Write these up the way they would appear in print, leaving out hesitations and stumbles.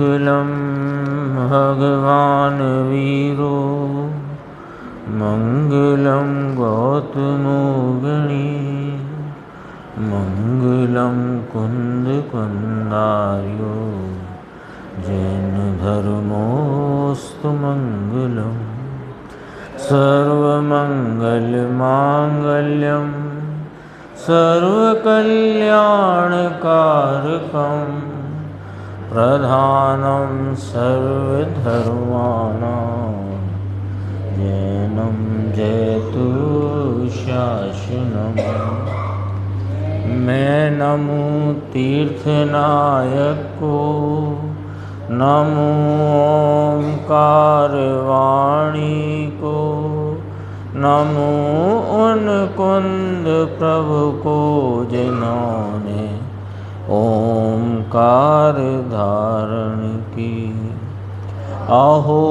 मंगलम भगवान वीरो मंगलम गौतमो गणी मंगलम कुंद कुंदार्यो जैन धर्मोस्तु मंगलम सर्वमंगल मांगल्यम सर्वकल्याणकारकं प्रधानं सर्वधर्माणां जैनं जयतु शासनम्। मैं नमो तीर्थनायक को, नमो ओंकार वाणी को, नमो उन कुंद प्रभु को जिन्होंने ओंकार धारण की। अहो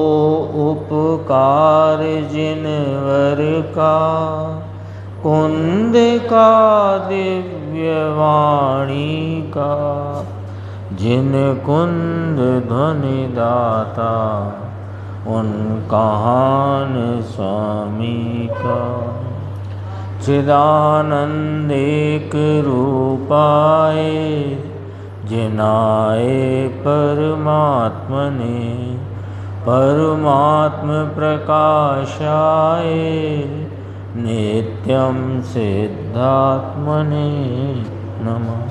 उपकार जिनवर का, कुंद का दिव्य वाणी का, जिन कुंद ध्वनि दाता उन कहान स्वामी का। चिदानंद एक रूपाए जिनाए परमात्मने, परमात्म प्रकाशाए नित्यं सिद्धात्मने नमः।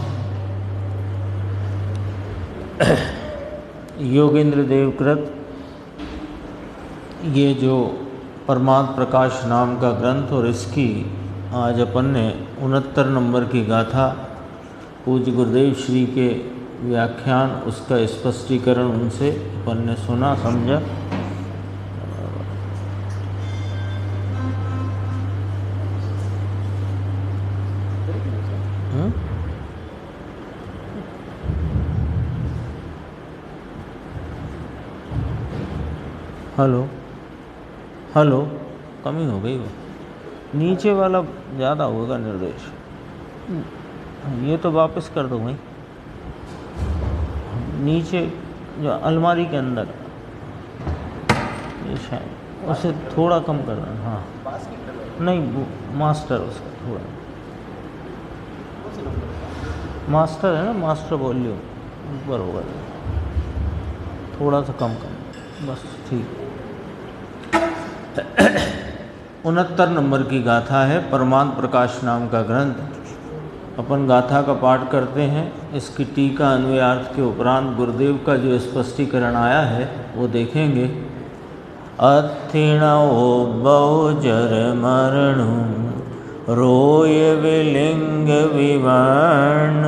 योगेंद्र देवकृत ये जो परमात्म प्रकाश नाम का ग्रंथ, और इसकी आज अपन ने 69 नंबर की गाथा पूज्य गुरुदेव श्री के व्याख्यान, उसका स्पष्टीकरण उनसे अपन ने सुना समझा। हेलो हेलो, कमी हो गई वो, नीचे वाला ज़्यादा होगा निर्देश, ये तो वापस कर दो भाई। नीचे जो अलमारी के अंदर ये शायद उसे थोड़ा कम कर देना। हाँ नहीं, वो मास्टर उसका थोड़ा मास्टर है ना, मास्टर वॉल्यूम ऊपर होगा, थोड़ा सा कम बस, ठीक। 69 नंबर की गाथा है, परमात्म प्रकाश नाम का ग्रंथ। अपन गाथा का पाठ करते हैं, इसकी टीका अन्वयार्थ के उपरांत गुरुदेव का जो स्पष्टीकरण आया है वो देखेंगे। अथिणो बहुजर मरणु रोय विलिंग विवर्ण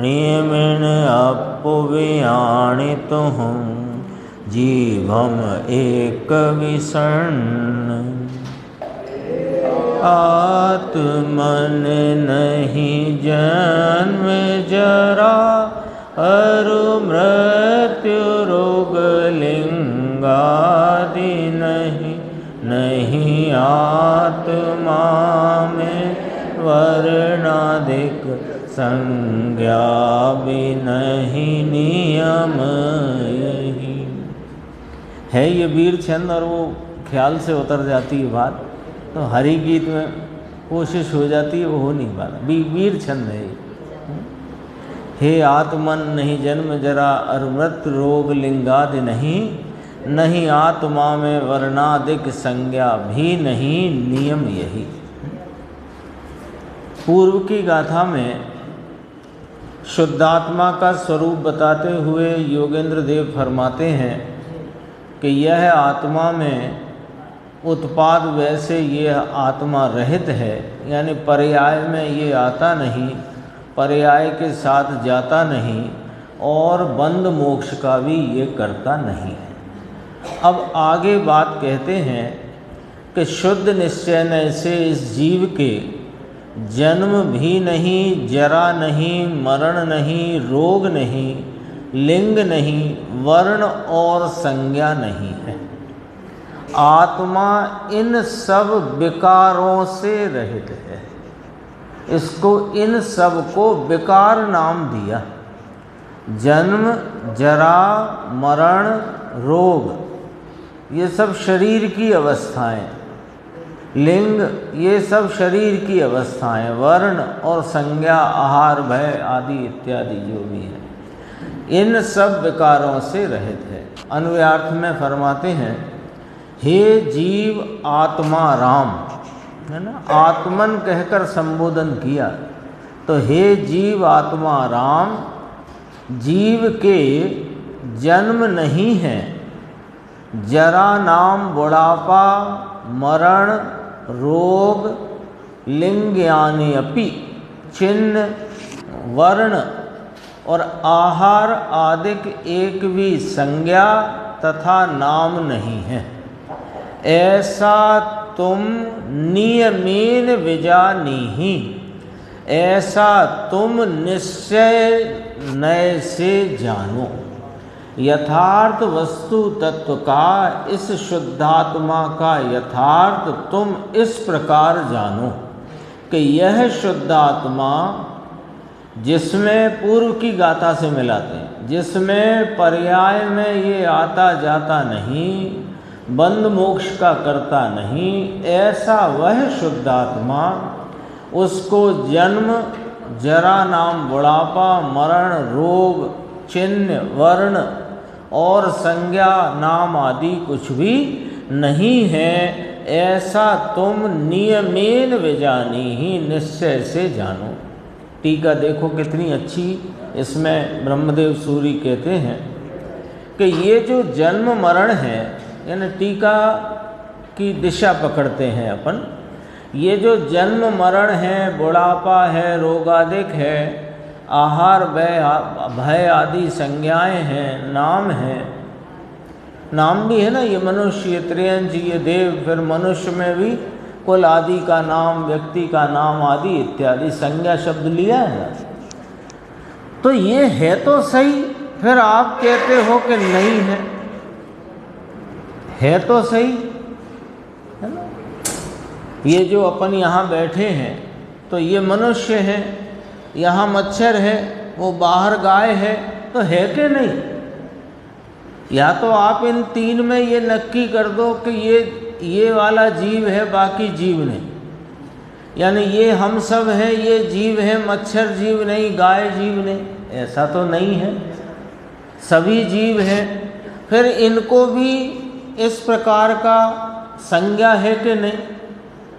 नियमिण अपुवियाणित हूँ जीवम एक विषण। आत्मन नहीं जन्म जरा अरु मृत्यु रोग लिंगादि नहीं आत्मा में वर्णादिक संज्ञा भी नहीं नियम यही है। ये वीर छंद, और वो ख्याल से उतर जाती है बात, तो हरि गीत में कोशिश हो जाती है, वो हो नहीं पाता। वीर छंद है। हे आत्मन नहीं जन्म जरा और मृत्यु रोग लिंगादि नहीं आत्मा में वर्णादिक संज्ञा भी नहीं नियम यही। पूर्व की गाथा में शुद्धात्मा का स्वरूप बताते हुए योगेंद्र देव फरमाते हैं कि यह आत्मा में उत्पाद वैसे ये आत्मा रहित है, यानी पर्याय में ये आता नहीं, पर्याय के साथ जाता नहीं, और बंध मोक्ष का भी ये करता नहीं है। अब आगे बात कहते हैं कि शुद्ध निश्चय से इस जीव के जन्म भी नहीं, जरा नहीं, मरण नहीं, रोग नहीं, लिंग नहीं, वर्ण और संज्ञा नहीं है। आत्मा इन सब विकारों से रहित है। इसको इन सब को विकार नाम दिया। जन्म, जरा, मरण, रोग, ये सब शरीर की अवस्थाएं। लिंग, ये सब शरीर की अवस्थाएं। वर्ण और संज्ञा, आहार, भय आदि इत्यादि जो भी है, इन सब विकारों से रहित है। अन्वयार्थ में फरमाते हैं, हे जीव आत्मा राम, है ना, आत्मन कहकर संबोधन किया। तो हे जीव आत्मा राम, जीव के जन्म नहीं है, जरा नाम बुढ़ापा, मरण, रोग, लिंग यानी अपि, चिन्ह, वर्ण और आहार आदिक एक भी संज्ञा तथा नाम नहीं है। ऐसा तुम नियमेन विजानीहि, ऐसा तुम निश्चय नय से जानो। यथार्थ वस्तु तत्व का, इस शुद्धात्मा का यथार्थ तुम इस प्रकार जानो कि यह शुद्धात्मा, जिसमें पूर्व की गाथा से मिलाते हैं, जिसमें पर्याय में ये आता जाता नहीं, बंध मोक्ष का करता नहीं, ऐसा वह शुद्धात्मा, उसको जन्म, जरा नाम बुढ़ापा, मरण, रोग, चिन्ह, वर्ण और संज्ञा नाम आदि कुछ भी नहीं है। ऐसा तुम नियमेन विजानीहि, निश्चय से जानो। टीका देखो कितनी अच्छी, इसमें ब्रह्मदेव सूरी कहते हैं कि ये जो जन्म मरण है, यानी टीका की दिशा पकड़ते हैं अपन, ये जो जन्म मरण है, बुढ़ापा है, रोगादिक है, आहार भय आदि संज्ञाएं हैं, नाम है, नाम भी है ना, ये मनुष्य, ये त्रियंज, ये देव, फिर मनुष्य में भी कुल आदि का नाम, व्यक्ति का नाम आदि इत्यादि संज्ञा शब्द लिया है ना। तो ये है तो सही, फिर आप कहते हो कि नहीं है तो सही, है ना। ये जो अपन यहाँ बैठे हैं तो ये मनुष्य है, यहाँ मच्छर है, वो बाहर गाय है, तो है कि नहीं? या तो आप इन तीन में ये नक्की कर दो कि ये वाला जीव है, बाकी जीव नहीं, यानी ये हम सब हैं, ये जीव है, मच्छर जीव नहीं, गाय जीव नहीं, ऐसा तो नहीं है, सभी जीव हैं। फिर इनको भी इस प्रकार का संज्ञा है कि नहीं?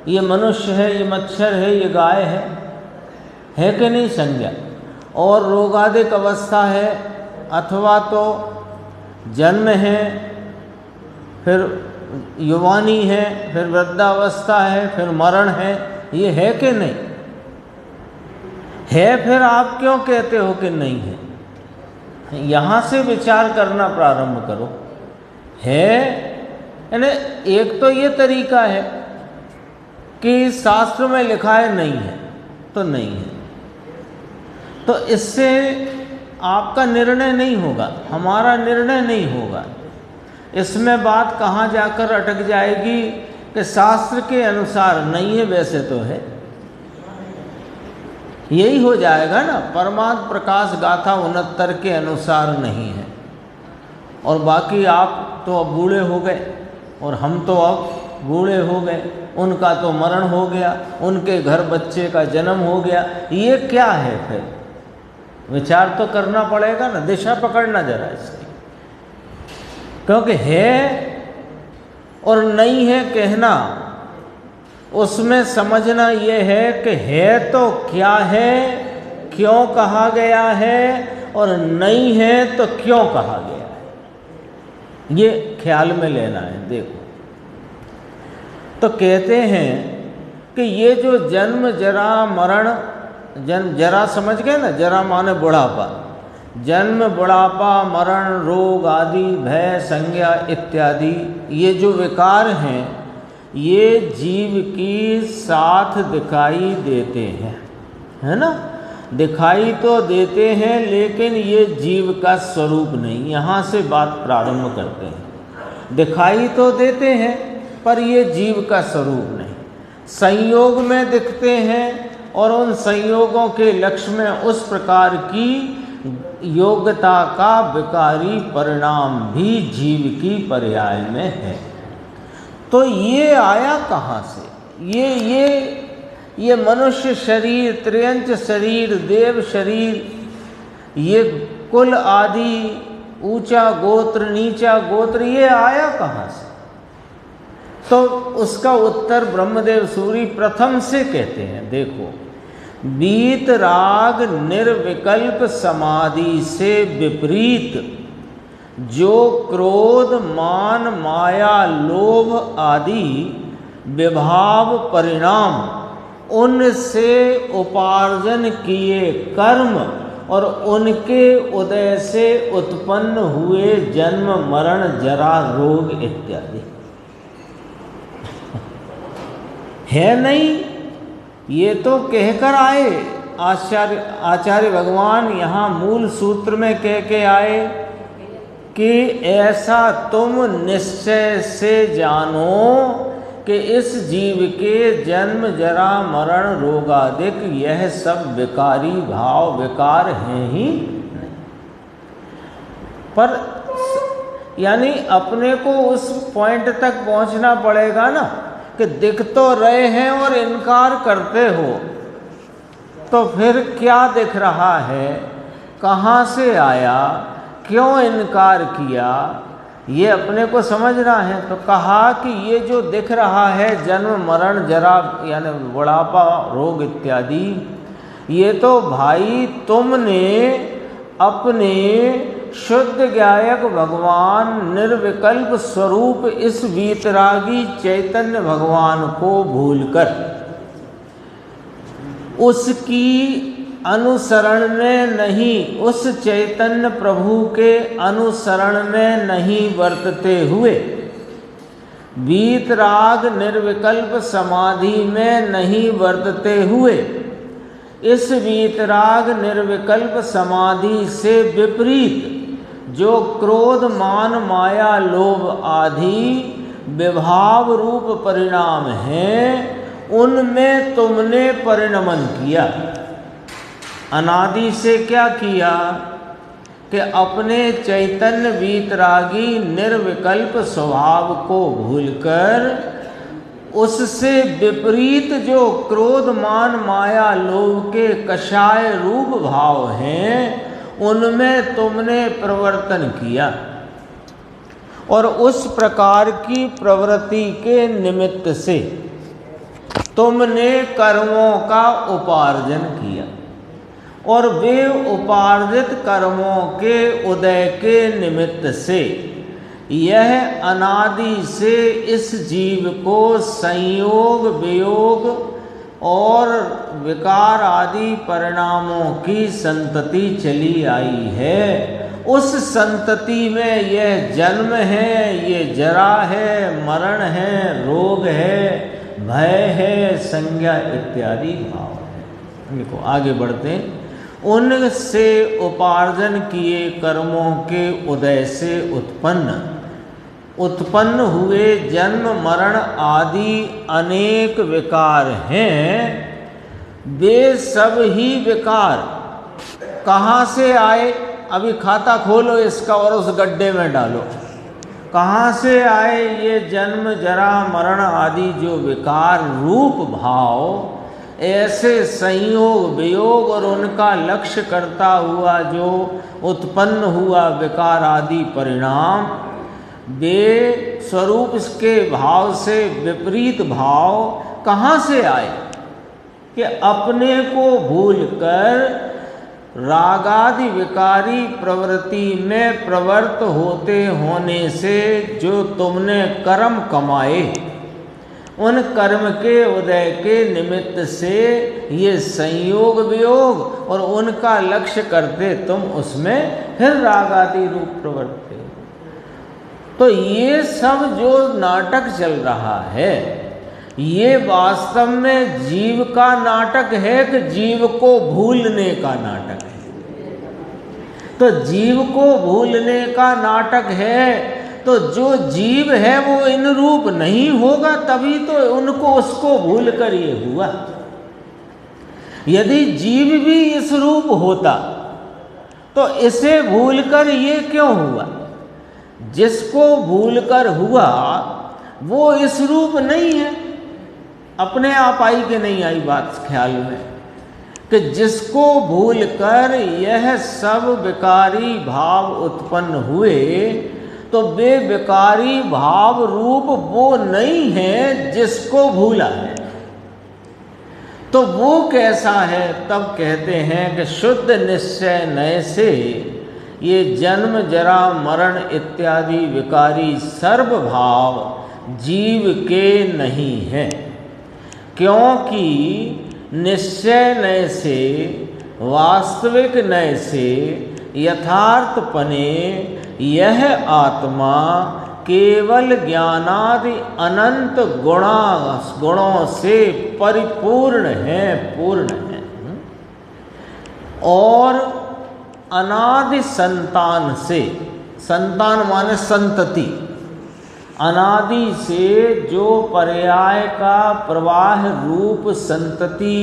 ये मनुष्य है, ये मच्छर है, ये गाय है कि नहीं संज्ञा? और रोगादिक अवस्था है, अथवा तो जन्म है, फिर युवानी है, फिर वृद्धावस्था है, फिर मरण है, ये है कि नहीं है? फिर आप क्यों कहते हो कि नहीं है? यहाँ से विचार करना प्रारंभ करो। है, यानी एक तो ये तरीका है कि शास्त्र में लिखा है नहीं है तो नहीं है, तो इससे आपका निर्णय नहीं होगा, हमारा निर्णय नहीं होगा। इसमें बात कहाँ जाकर अटक जाएगी कि शास्त्र के अनुसार नहीं है, वैसे तो है, यही हो जाएगा ना। परमार्थ प्रकाश गाथा 69 के अनुसार नहीं है, और बाकी आप तो अब बूढ़े हो गए और हम तो अब बूढ़े हो गए, उनका तो मरण हो गया, उनके घर बच्चे का जन्म हो गया, ये क्या है? फिर विचार तो करना पड़ेगा ना, दिशा पकड़ना जरा इसकी, क्योंकि है और नहीं है कहना, उसमें समझना ये है कि है तो क्या है, क्यों कहा गया है, और नहीं है तो क्यों कहा गया है, ये ख्याल में लेना है। देखो, तो कहते हैं कि ये जो जन्म, जरा, मरण, जन्म जरा समझ गए ना, जरा माने बुढ़ापा, जन्म, बुढ़ापा, मरण, रोग आदि, भय, संज्ञा इत्यादि, ये जो विकार हैं, ये जीव की साथ दिखाई देते हैं, है ना। दिखाई तो देते हैं, लेकिन ये जीव का स्वरूप नहीं। यहाँ से बात प्रारंभ करते हैं। दिखाई तो देते हैं, पर ये जीव का स्वरूप नहीं। संयोग में दिखते हैं, और उन संयोगों के लक्ष्य में उस प्रकार की योग्यता का विकारी परिणाम भी जीव की पर्याय में है। तो ये आया कहाँ से? ये मनुष्य शरीर, त्रियंच शरीर, देव शरीर, ये कुल आदि, ऊंचा गोत्र नीचा गोत्र, ये आया कहाँ से? तो उसका उत्तर ब्रह्मदेव सूरी प्रथम से कहते हैं। देखो, बीत राग निर्विकल्प समाधि से विपरीत जो क्रोध, मान, माया, लोभ आदि विभाव परिणाम, उनसे उपार्जन किए कर्म और उनके उदय से उत्पन्न हुए जन्म, मरण, जरा, रोग इत्यादि है नहीं। ये तो कहकर आए आचार्य भगवान, यहाँ मूल सूत्र में कह के आए कि ऐसा तुम निश्चय से जानो कि इस जीव के जन्म, जरा, मरण, रोगादिक यह सब विकारी भाव, विकार हैं ही नहीं। पर यानी अपने को उस पॉइंट तक पहुंचना पड़ेगा ना कि दिख तो रहे हैं और इनकार करते हो, तो फिर क्या दिख रहा है, कहाँ से आया, क्यों इनकार किया, ये अपने को समझना है। तो कहा कि ये जो दिख रहा है जन्म, मरण, जरा यानी बुढ़ापा, रोग इत्यादि, ये तो भाई तुमने अपने शुद्ध ज्ञायक भगवान निर्विकल्प स्वरूप इस वीतरागी चैतन्य भगवान को भूलकर उसकी अनुसरण में नहीं, उस चैतन्य प्रभु के अनुसरण में नहीं वर्तते हुए, वीतराग निर्विकल्प समाधि में नहीं वर्तते हुए, इस वीतराग निर्विकल्प समाधि से विपरीत जो क्रोध, मान, माया, लोभ आदि विभाव रूप परिणाम हैं, उनमें तुमने परिणमन किया। अनादि से क्या किया कि अपने चैतन्य वीतरागी निर्विकल्प स्वभाव को भूलकर उससे विपरीत जो क्रोध, मान, माया, लोभ के कषाय रूप भाव हैं, उनमें तुमने प्रवर्तन किया और उस प्रकार की प्रवृत्ति के निमित्त से तुमने कर्मों का उपार्जन किया और वे उपार्जित कर्मों के उदय के निमित्त से यह अनादि से इस जीव को संयोग, वियोग और विकार आदि परिणामों की संतति चली आई है। उस संतति में यह जन्म है, ये जरा है, मरण है, रोग है, भय है, संज्ञा इत्यादि भाव है। देखो आगे बढ़ते हैं। उनसे उपार्जन किए कर्मों के उदय से उत्पन्न हुए जन्म, मरण आदि अनेक विकार हैं। वे सब ही विकार कहाँ से आए? अभी खाता खोलो इसका और उस गड्ढे में डालो। कहाँ से आए ये जन्म, जरा, मरण आदि जो विकार रूप भाव, ऐसे संयोग, वियोग और उनका लक्ष्य करता हुआ जो उत्पन्न हुआ विकार आदि परिणाम, वे स्वरूप इसके भाव से विपरीत भाव कहाँ से आए कि अपने को भूलकर रागादि विकारी प्रवृत्ति में प्रवृत्त होते होने से जो तुमने कर्म कमाए, उन कर्म के उदय के निमित्त से ये संयोग, वियोग और उनका लक्ष्य करते तुम उसमें फिर रागादि रूप प्रवृत्ति। तो ये सब जो नाटक चल रहा है, ये वास्तव में जीव का नाटक है कि जीव को भूलने का नाटक है? तो जीव को भूलने का नाटक है, तो जो जीव है वो इन रूप नहीं होगा, तभी तो उनको उसको भूल कर ये हुआ। यदि जीव भी इस रूप होता तो इसे भूलकर ये क्यों हुआ? जिसको भूलकर हुआ वो इस रूप नहीं है। अपने आप आई कि नहीं आई बात ख्याल में, कि जिसको भूलकर यह सब विकारी भाव उत्पन्न हुए, तो वे विकारी भाव रूप वो नहीं है जिसको भूला है। तो वो कैसा है? तब कहते हैं कि शुद्ध निश्चय नय से ये जन्म जरा मरण इत्यादि विकारी सर्वभाव जीव के नहीं हैं, क्योंकि निश्चय नय से, वास्तविक नय से, यथार्थपने यह आत्मा केवल ज्ञानादि अनंत गुणों से परिपूर्ण है, पूर्ण है, और अनादि संतान से, संतान माने संतति, अनादि से जो पर्याय का प्रवाह रूप संतति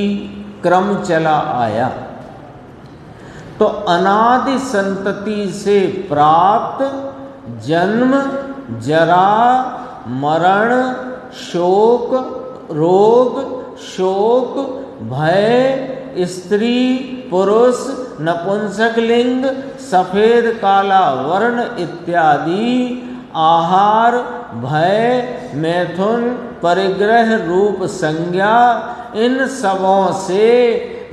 क्रम चला आया, तो अनादि संतति से प्राप्त जन्म जरा मरण शोक रोग शोक भय स्त्री पुरुष नपुंसकलिंग सफेद काला वर्ण इत्यादि आहार भय मैथुन परिग्रह रूप संज्ञा, इन सबों से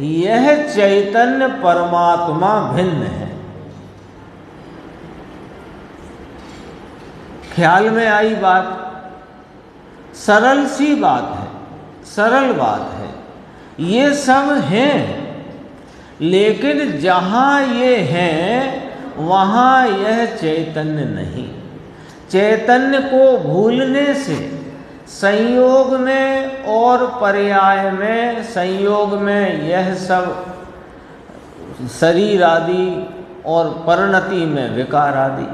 यह चैतन्य परमात्मा भिन्न है। ख्याल में आई बात? सरल सी बात है, सरल बात है। ये सब हैं, लेकिन जहाँ ये हैं वहाँ यह चैतन्य नहीं। चैतन्य को भूलने से संयोग में और पर्याय में, संयोग में यह सब शरीर आदि और परिणति में विकार आदि,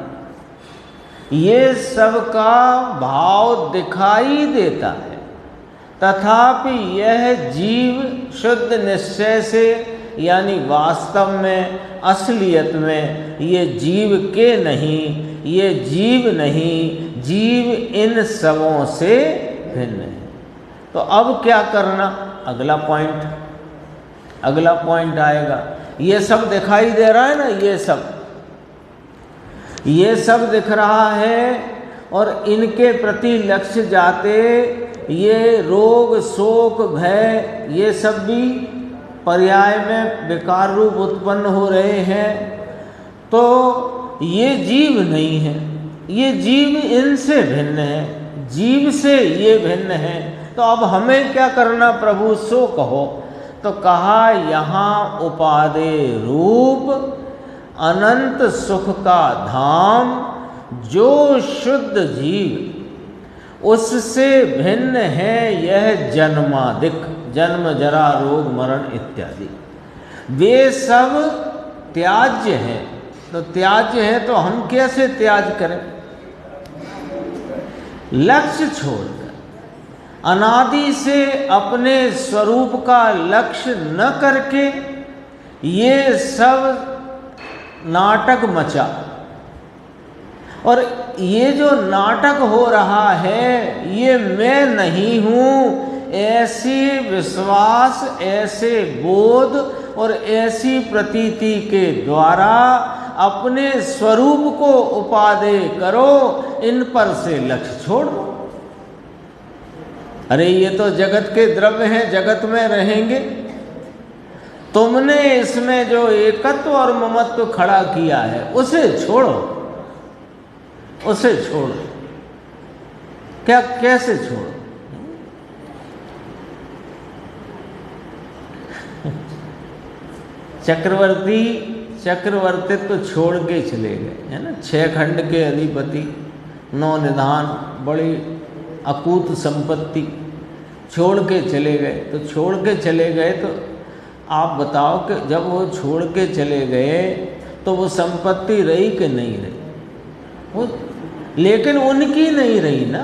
ये सब का भाव दिखाई देता है, तथापि यह जीव शुद्ध निश्चय से, यानी वास्तव में असलियत में ये जीव के नहीं, ये जीव नहीं, जीव इन सबों से भिन्न है। तो अब क्या करना? अगला पॉइंट आएगा। ये सब दिखाई दे रहा है ना, ये सब दिख रहा है, और इनके प्रति लक्ष्य जाते ये रोग शोक भय ये सब भी पर्याय में विकार रूप उत्पन्न हो रहे हैं। तो ये जीव नहीं है, ये जीव इनसे भिन्न है, जीव से ये भिन्न है। तो अब हमें क्या करना प्रभु, सो कहो। तो कहा यहाँ उपादे रूप अनंत सुख का धाम, जो शुद्ध जीव उससे भिन्न है यह जन्मादिक, जन्म जरा रोग मरण इत्यादि, वे सब त्याज्य हैं। तो त्याज्य है तो हम कैसे त्याज करें? लक्ष्य छोड़कर, अनादि से अपने स्वरूप का लक्ष्य न करके ये सब नाटक मचा। और ये जो नाटक हो रहा है ये मैं नहीं हूँ, ऐसे विश्वास, ऐसे बोध और ऐसी प्रतीति के द्वारा अपने स्वरूप को उपादेय करो, इन पर से लक्ष्य छोड़ो। अरे ये तो जगत के द्रव्य हैं, जगत में रहेंगे। तुमने इसमें जो एकत्व और ममत्व खड़ा किया है उसे छोड़ो, उसे छोड़ो। क्या, कैसे छोड़ो? चक्रवर्तित्व तो छोड़ के चले गए, है ना। 6 खंड के अधिपति, 9 निधान, बड़ी अकूत संपत्ति छोड़ के चले गए। तो छोड़ के चले गए तो आप बताओ कि जब वो छोड़ के चले गए तो वो संपत्ति रही कि नहीं रही? वो लेकिन उनकी नहीं रही ना।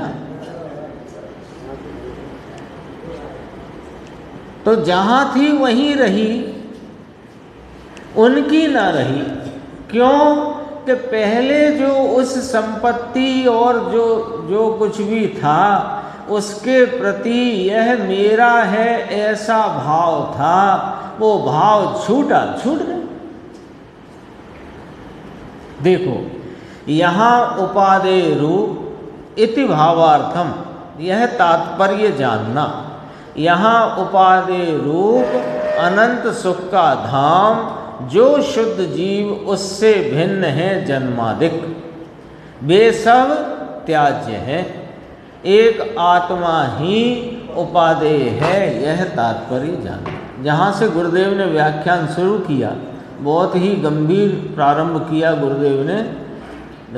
तो जहाँ थी वहीं रही, उनकी ना रही। क्यों कि पहले जो उस संपत्ति और जो कुछ भी था उसके प्रति यह मेरा है ऐसा भाव था, वो भाव छूट गया। देखो यहाँ उपादेय रूप इति भावार्थम, यह तात्पर्य जानना। यहाँ उपादेय रूप अनंत सुख का धाम जो शुद्ध जीव उससे भिन्न है जन्मादिक, वे सब त्याज्य है। एक आत्मा ही उपादेय है, यह तात्पर्य जानना। जहाँ से गुरुदेव ने व्याख्यान शुरू किया, बहुत ही गंभीर प्रारंभ किया गुरुदेव ने,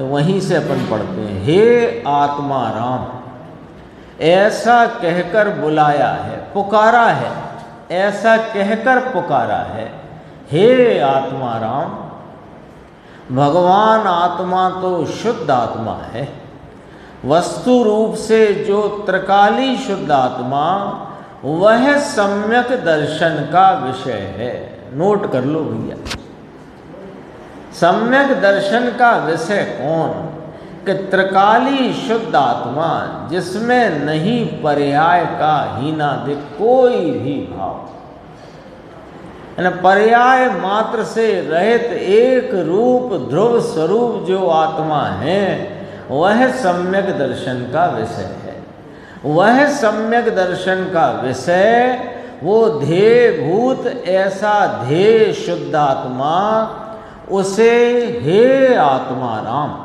वहीं से अपन पढ़ते हैं। हे आत्मा राम, ऐसा कहकर बुलाया है, पुकारा है, ऐसा कहकर पुकारा है। हे आत्मा राम, भगवान आत्मा तो शुद्ध आत्मा है। वस्तु रूप से जो त्रिकाली शुद्ध आत्मा, वह सम्यक दर्शन का विषय है। नोट कर लो भैया, सम्यक दर्शन का विषय कौन? कि त्रिकाली शुद्ध आत्मा जिसमें नहीं पर्याय का हीनादिक कोई भी भाव, पर्याय मात्र से रहित एक रूप ध्रुव स्वरूप जो आत्मा है, वह सम्यक दर्शन का विषय है। वह सम्यक दर्शन का विषय, वो ध्येय भूत ऐसा ध्येय शुद्ध आत्मा, उसे हे आत्मा राम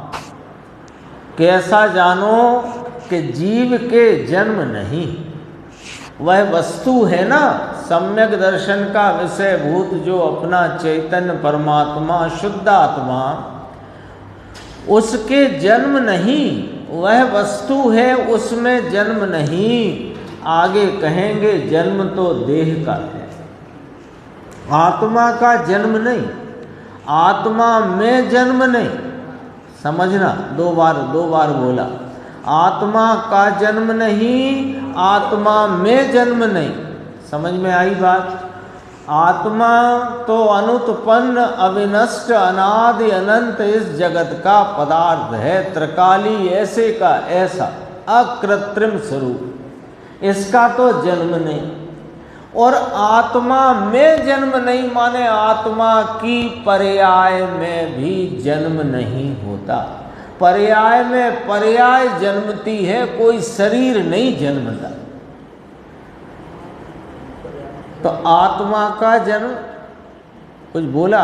कैसा जानो कि जीव के जन्म नहीं। वह वस्तु है ना, सम्यक दर्शन का विषय भूत जो अपना चैतन्य परमात्मा शुद्ध आत्मा, उसके जन्म नहीं। वह वस्तु है, उसमें जन्म नहीं। आगे कहेंगे जन्म तो देह का है, आत्मा का जन्म नहीं, आत्मा में जन्म नहीं। समझना, दो बार बोला, आत्मा का जन्म नहीं, आत्मा में जन्म नहीं। समझ में आई बात? आत्मा तो अनुत्पन्न अविनष्ट अनादि अनंत इस जगत का पदार्थ है, त्रिकाली ऐसे का ऐसा अकृत्रिम स्वरूप, इसका तो जन्म नहीं। और आत्मा में जन्म नहीं माने आत्मा की पर्याय में भी जन्म नहीं होता। पर्याय में पर्याय जन्मती है, कोई शरीर नहीं जन्मता। तो आत्मा का जन्म, कुछ बोला,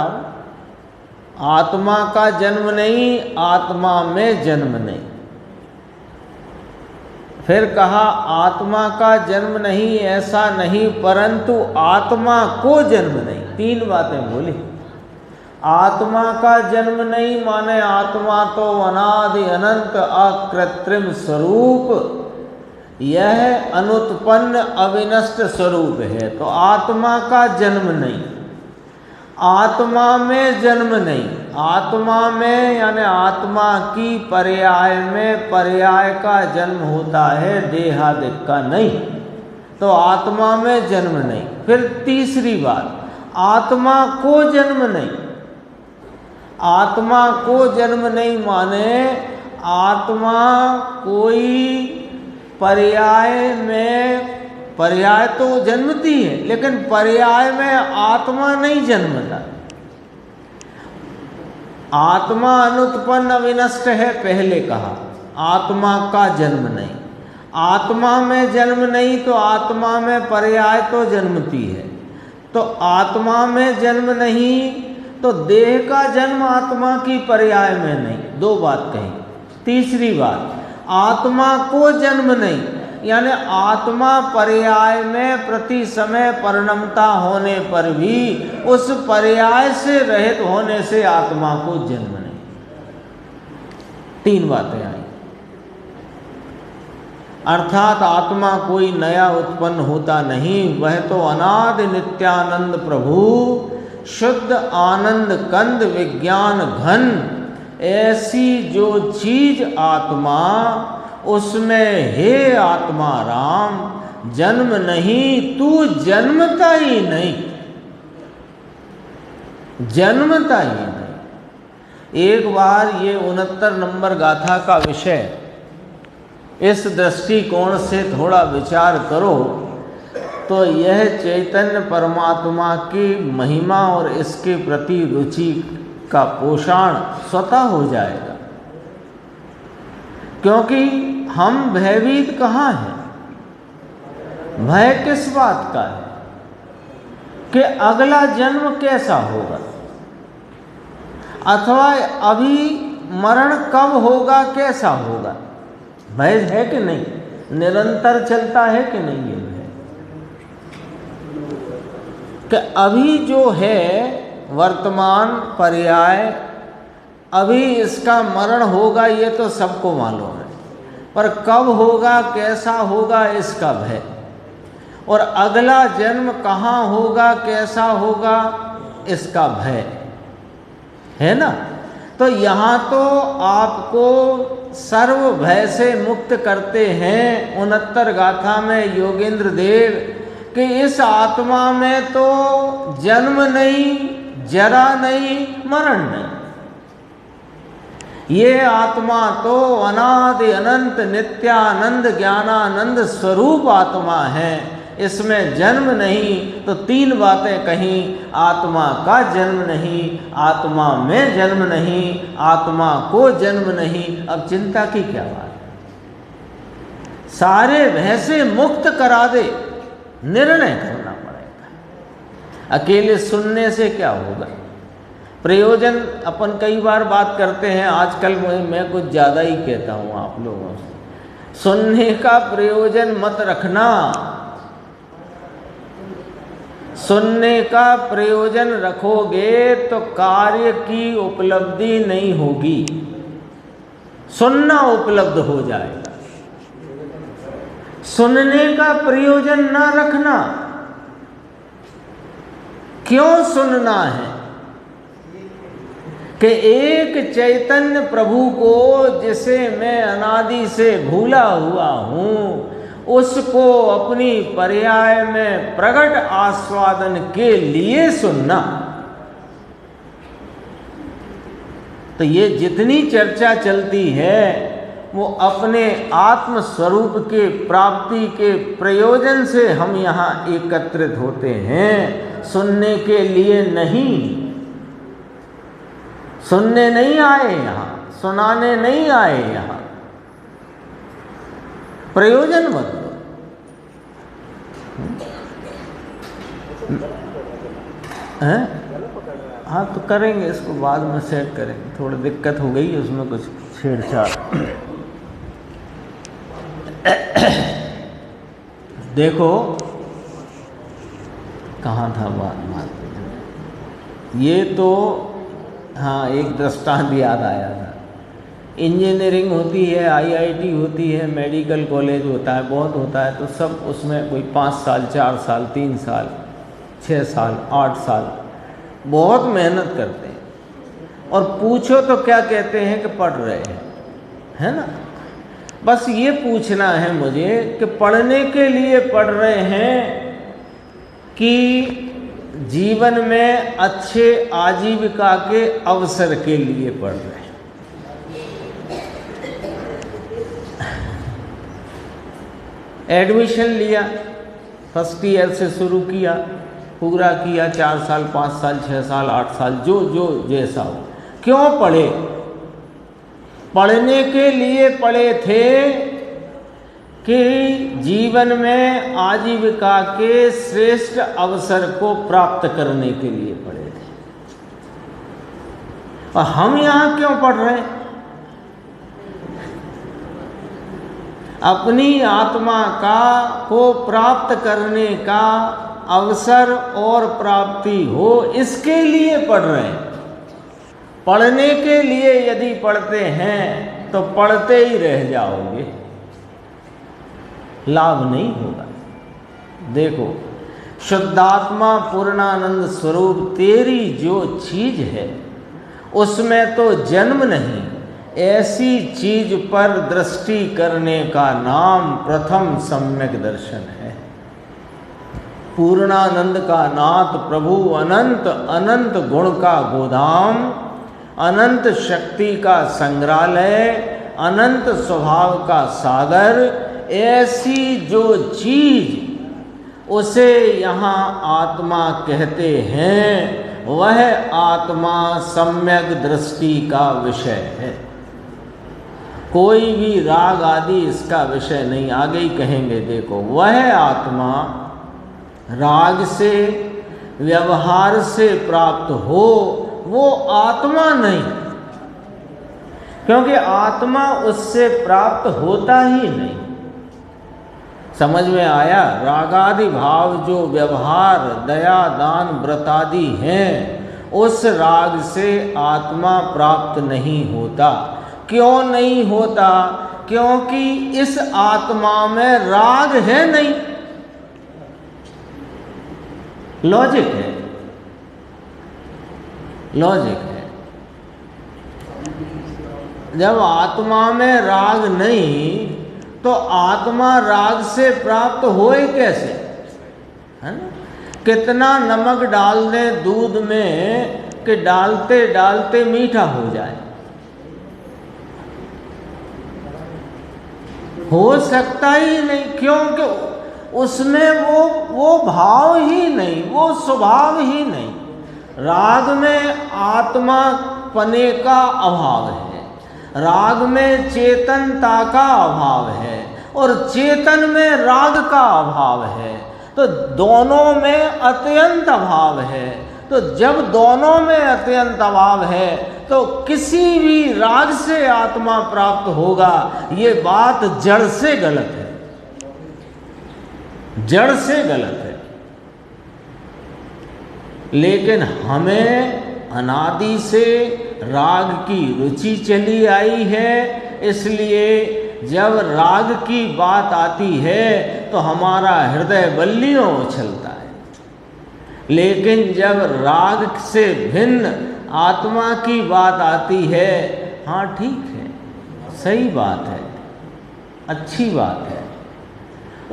आत्मा का जन्म नहीं, आत्मा में जन्म नहीं। फिर कहा आत्मा का जन्म नहीं ऐसा नहीं, परंतु आत्मा को जन्म नहीं। तीन बातें बोली। आत्मा का जन्म नहीं माने आत्मा तो अनादि अनंत अकृत्रिम स्वरूप, यह अनुत्पन्न अविनष्ट स्वरूप है। तो आत्मा का जन्म नहीं, आत्मा में जन्म नहीं। आत्मा में यानी आत्मा की पर्याय में पर्याय का जन्म होता है, देहादिक का नहीं। तो आत्मा में जन्म नहीं। फिर तीसरी बात, आत्मा को जन्म नहीं। आत्मा को जन्म नहीं माने आत्मा कोई पर्याय में, पर्याय तो जन्मती है लेकिन पर्याय में आत्मा नहीं जन्मता। आत्मा अनुत्पन्न अविनष्ट है, पहले कहा, आत्मा का जन्म नहीं। आत्मा में जन्म नहीं तो आत्मा में पर्याय तो जन्मती है। तो आत्मा में जन्म नहीं तो देह का जन्म आत्मा की पर्याय में नहीं। दो बात कही। तीसरी बात, आत्मा को जन्म नहीं, यानी आत्मा पर्याय में प्रति समय परिणमता होने पर भी उस पर्याय से रहित होने से आत्मा को जन्म नहीं। तीन बातें आई। अर्थात आत्मा कोई नया उत्पन्न होता नहीं, वह तो अनादि नित्यानंद प्रभु शुद्ध आनंद कंद विज्ञान घन, ऐसी जो चीज आत्मा, उसमें हे आत्मा राम जन्म नहीं, तू जन्मता ही नहीं, जन्मता ही नहीं। एक बार ये 69 नंबर गाथा का विषय इस दृष्टिकोण से थोड़ा विचार करो तो यह चैतन्य परमात्मा की महिमा और इसके प्रति रुचि का पोषण स्वतः हो जाएगा। क्योंकि हम भयभीत कहाँ हैं? भय किस बात का है कि अगला जन्म कैसा होगा, अथवा अभी मरण कब होगा, कैसा होगा। भय है कि नहीं? निरंतर चलता है कि नहीं ये भय? कि अभी जो है वर्तमान पर्याय, अभी इसका मरण होगा ये तो सबको मालूम है, पर कब होगा, कैसा होगा, इसका भय। और अगला जन्म कहाँ होगा, कैसा होगा, इसका भय है ना। तो यहाँ तो आपको सर्व भय से मुक्त करते हैं 69 गाथा में योगेंद्र देव कि इस आत्मा में तो जन्म नहीं, जरा नहीं, मरण नहीं। ये आत्मा तो अनादि अनंत नित्यानंद ज्ञानानंद स्वरूप आत्मा है। इसमें जन्म नहीं तो 3 बातें कहीं, आत्मा का जन्म नहीं, आत्मा में जन्म नहीं, आत्मा को जन्म नहीं। अब चिंता की क्या बात है? सारे भय से मुक्त करा दे, निर्णय करना पड़ेगा। अकेले सुनने से क्या होगा? प्रयोजन अपन कई बार बात करते हैं, आजकल मैं कुछ ज़्यादा ही कहता हूँ आप लोगों से। सुनने का प्रयोजन मत रखना। सुनने का प्रयोजन रखोगे तो कार्य की उपलब्धि नहीं होगी, सुनना उपलब्ध हो जाएगा। सुनने का प्रयोजन ना रखना। क्यों सुनना है? कि एक चैतन्य प्रभु को जिसे मैं अनादि से भूला हुआ हूँ, उसको अपनी पर्याय में प्रकट आस्वादन के लिए सुनना। तो ये जितनी चर्चा चलती है वो अपने आत्म स्वरूप के प्राप्ति के प्रयोजन से हम यहाँ एकत्रित होते हैं, सुनने के लिए नहीं। सुनने नहीं आए यहाँ, सुनाने नहीं आए यहाँ। प्रयोजन मत लो। हैं? हाँ तो करेंगे, इसको बाद में सेट करेंगे। थोड़ी दिक्कत हो गई उसमें, कुछ छेड़छाड़। देखो कहाँ था बात। ये तो हाँ एक दृष्टांत याद आया था। इंजीनियरिंग होती है, आईआईटी होती है, मेडिकल कॉलेज होता है, बहुत होता है। तो सब उसमें कोई 5 साल, 4 साल, 3 साल, 6 साल, 8 साल बहुत मेहनत करते हैं। और पूछो तो क्या कहते हैं कि पढ़ रहे हैं, है ना। बस ये पूछना है मुझे कि पढ़ने के लिए पढ़ रहे हैं कि जीवन में अच्छे आजीविका के अवसर के लिए पढ़ रहे हैं। एडमिशन लिया, फर्स्ट ईयर से शुरू किया, पूरा किया 4 साल, 5 साल, 6 साल, 8 साल, जो जैसा हो। क्यों पढ़े? पढ़ने के लिए पढ़े थे कि जीवन में आजीविका के श्रेष्ठ अवसर को प्राप्त करने के लिए पढ़े थे। और हम यहाँ क्यों पढ़ रहे हैं? अपनी आत्मा को प्राप्त करने का अवसर और प्राप्ति हो, इसके लिए पढ़ रहे हैं। पढ़ने के लिए यदि पढ़ते हैं तो पढ़ते ही रह जाओगे, लाभ नहीं होगा। देखो, शुद्धात्मा पूर्णानंद स्वरूप तेरी जो चीज है उसमें तो जन्म नहीं, ऐसी चीज पर दृष्टि करने का नाम प्रथम सम्यक दर्शन है। पूर्णानंद का नाथ प्रभु अनंत अनंत गुण का गोदाम, अनंत शक्ति का संग्रहालय, अनंत स्वभाव का सागर, ऐसी जो चीज उसे यहाँ आत्मा कहते हैं, वह आत्मा सम्यक दृष्टि का विषय है। कोई भी राग आदि इसका विषय नहीं, आगे ही कहेंगे। देखो, वह आत्मा राग से व्यवहार से प्राप्त हो, वो आत्मा नहीं, क्योंकि आत्मा उससे प्राप्त होता ही नहीं। समझ में आया? रागादि भाव जो व्यवहार, दया, दान, व्रत आदि हैं, उस राग से आत्मा प्राप्त नहीं होता। क्यों नहीं होता? क्योंकि इस आत्मा में राग है नहीं। लॉजिक है, लॉजिक है। जब आत्मा में राग नहीं तो आत्मा राग से प्राप्त होए कैसे? है ना? कितना नमक डाल दें दूध में कि डालते डालते मीठा हो जाए, हो सकता ही नहीं, क्योंकि उसमें वो भाव ही नहीं, वो स्वभाव ही नहीं। राग में आत्मा पने का अभाव है, राग में चेतनता का अभाव है, और चेतन में राग का अभाव है, तो दोनों में अत्यंत अभाव है। तो जब दोनों में अत्यंत अभाव है तो किसी भी राग से आत्मा प्राप्त होगा, ये बात जड़ से गलत है, जड़ से गलत है। लेकिन हमें अनादि से राग की रुचि चली आई है, इसलिए जब राग की बात आती है तो हमारा हृदय बल्लियों उछलता है। लेकिन जब राग से भिन्न आत्मा की बात आती है, हाँ ठीक है, सही बात है, अच्छी बात है,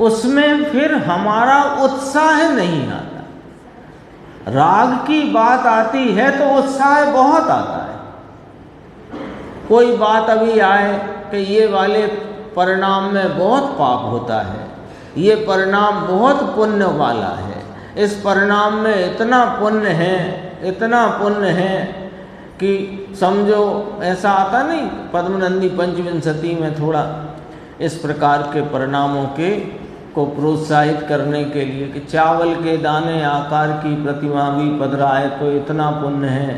उसमें फिर हमारा उत्साह नहीं आता। राग की बात आती है तो उत्साह बहुत आता है। कोई बात अभी आए कि ये वाले परिणाम में बहुत पाप होता है, ये परिणाम बहुत पुण्य वाला है, इस परिणाम में इतना पुण्य है, इतना पुण्य है कि समझो, ऐसा आता नहीं पद्मनंदी पंचविंशति में थोड़ा इस प्रकार के परिणामों के को प्रोत्साहित करने के लिए कि चावल के दाने आकार की प्रतिमा भी पधराए तो इतना पुण्य है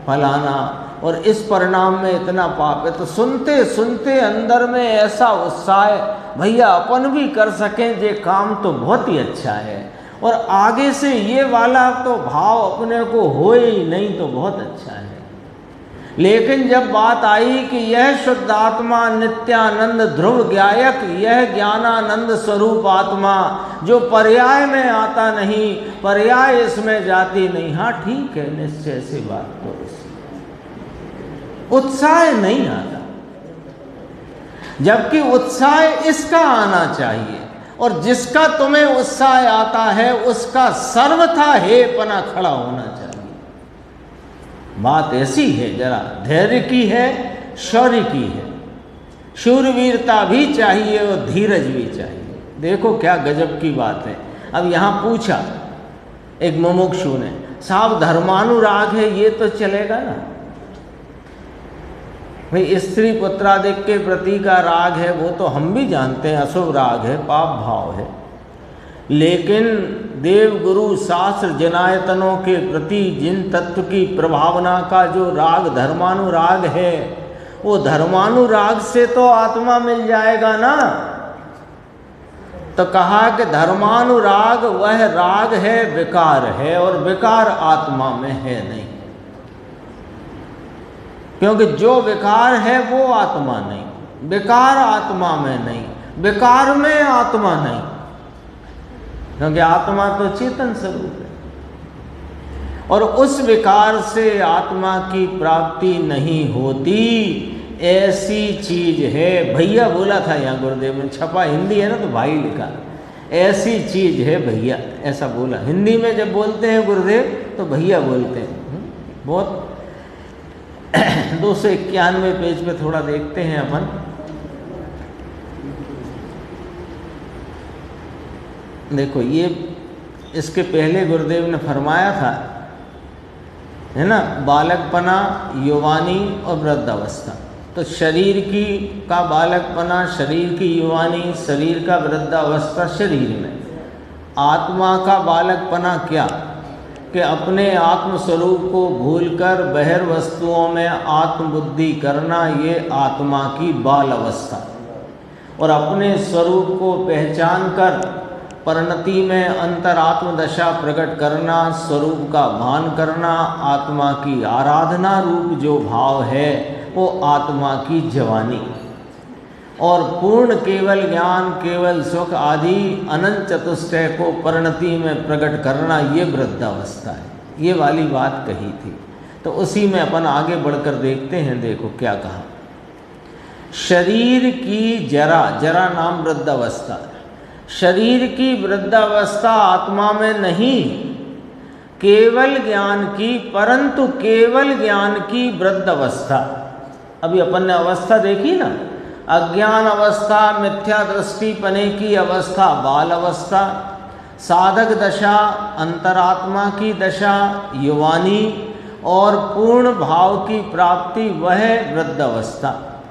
फलाना, और इस परिणाम में इतना पाप है। तो सुनते सुनते अंदर में ऐसा उत्साह, भैया अपन भी कर सकें ये काम तो बहुत ही अच्छा है, और आगे से ये वाला तो भाव अपने को हो ही नहीं तो बहुत अच्छा है। लेकिन जब बात आई कि यह शुद्ध आत्मा नित्यानंद ध्रुव ज्ञायक, यह ज्ञानानंद स्वरूप आत्मा जो पर्याय में आता नहीं, पर्याय इसमें जाती नहीं, हाँ ठीक है, निश्चय से बात तो उत्साह नहीं आता, जबकि उत्साह इसका आना चाहिए, और जिसका तुम्हें उत्साह आता है उसका सर्वथा हेपना खड़ा होना चाहिए। बात ऐसी है, जरा धैर्य की है, शौर्य की है, शूरवीरता भी चाहिए और धीरज भी चाहिए। देखो क्या गजब की बात है। अब यहाँ पूछा एक मुमुक्षु ने, साहब धर्मानुराग है ये तो चलेगा ना? भाई स्त्री पुत्रादिक के प्रति का राग है वो तो हम भी जानते हैं, अशुभ राग है, पाप भाव है, लेकिन देव गुरु शास्त्र जनायतनों के प्रति जिन तत्व की प्रभावना का जो राग धर्मानुराग है, वो धर्मानुराग से तो आत्मा मिल जाएगा ना। तो कहा कि धर्मानुराग वह राग है, विकार है, और विकार आत्मा में है नहीं, क्योंकि जो विकार है वो आत्मा नहीं, विकार आत्मा में नहीं, विकार में आत्मा नहीं, क्योंकि आत्मा तो चेतन स्वरूप है, और उस विकार से आत्मा की प्राप्ति नहीं होती। ऐसी चीज है, भैया बोला था यहाँ गुरुदेव में, छपा हिंदी है ना तो भाई लिखा, ऐसी चीज है भैया, ऐसा बोला। हिंदी में जब बोलते हैं गुरुदेव तो भैया बोलते हैं, बहुत 291 पेज पे थोड़ा देखते हैं अपन। देखो ये इसके पहले गुरुदेव ने फरमाया था, है ना, बालकपना, युवानी और वृद्धावस्था। तो शरीर की का बालकपना, शरीर की युवानी, शरीर का वृद्धावस्था शरीर में। आत्मा का बालकपना क्या कि अपने आत्म स्वरूप को भूलकर बाहर वस्तुओं में आत्मबुद्धि करना, ये आत्मा की बाल अवस्था। और अपने स्वरूप को पहचान कर परिणति में अंतरात्म दशा प्रकट करना, स्वरूप का भान करना, आत्मा की आराधना रूप जो भाव है वो आत्मा की जवानी। और पूर्ण केवल ज्ञान, केवल सुख आदि अनंत चतुष्टय को परिणति में प्रकट करना, ये वृद्धावस्था है। ये वाली बात कही थी। तो उसी में अपन आगे बढ़कर देखते हैं। देखो क्या कहा, शरीर की जरा, जरा नाम वृद्धावस्था। शरीर की वृद्धावस्था आत्मा में नहीं, केवल ज्ञान की, परंतु केवल ज्ञान की वृद्धावस्था। अभी अपन ने अवस्था देखी ना, अज्ञान अवस्था, मिथ्या दृष्टि पने की अवस्था बाल अवस्था, साधक दशा अंतरात्मा की दशा युवानी, और पूर्ण भाव की प्राप्ति वह वृद्धावस्था।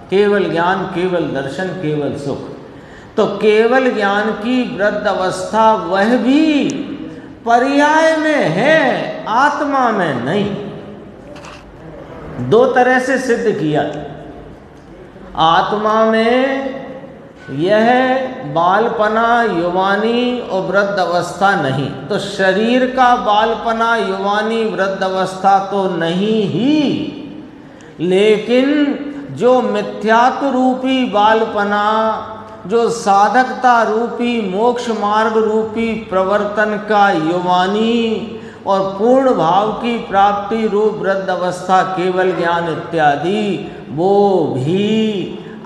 केवल ज्ञान, केवल दर्शन, केवल सुख। तो केवल ज्ञान की वृद्धावस्था वह भी पर्याय में है, आत्मा में नहीं। दो तरह से सिद्ध किया। आत्मा में यह बालपना, युवानी और वृद्ध अवस्था नहीं। तो शरीर का बालपना, युवानी, वृद्ध अवस्था तो नहीं ही, लेकिन जो मिथ्यात्व रूपी बालपना, जो साधकता रूपी मोक्ष मार्ग रूपी प्रवर्तन का युवानी, और पूर्ण भाव की प्राप्ति रूप वृद्ध अवस्था केवल ज्ञान इत्यादि, वो भी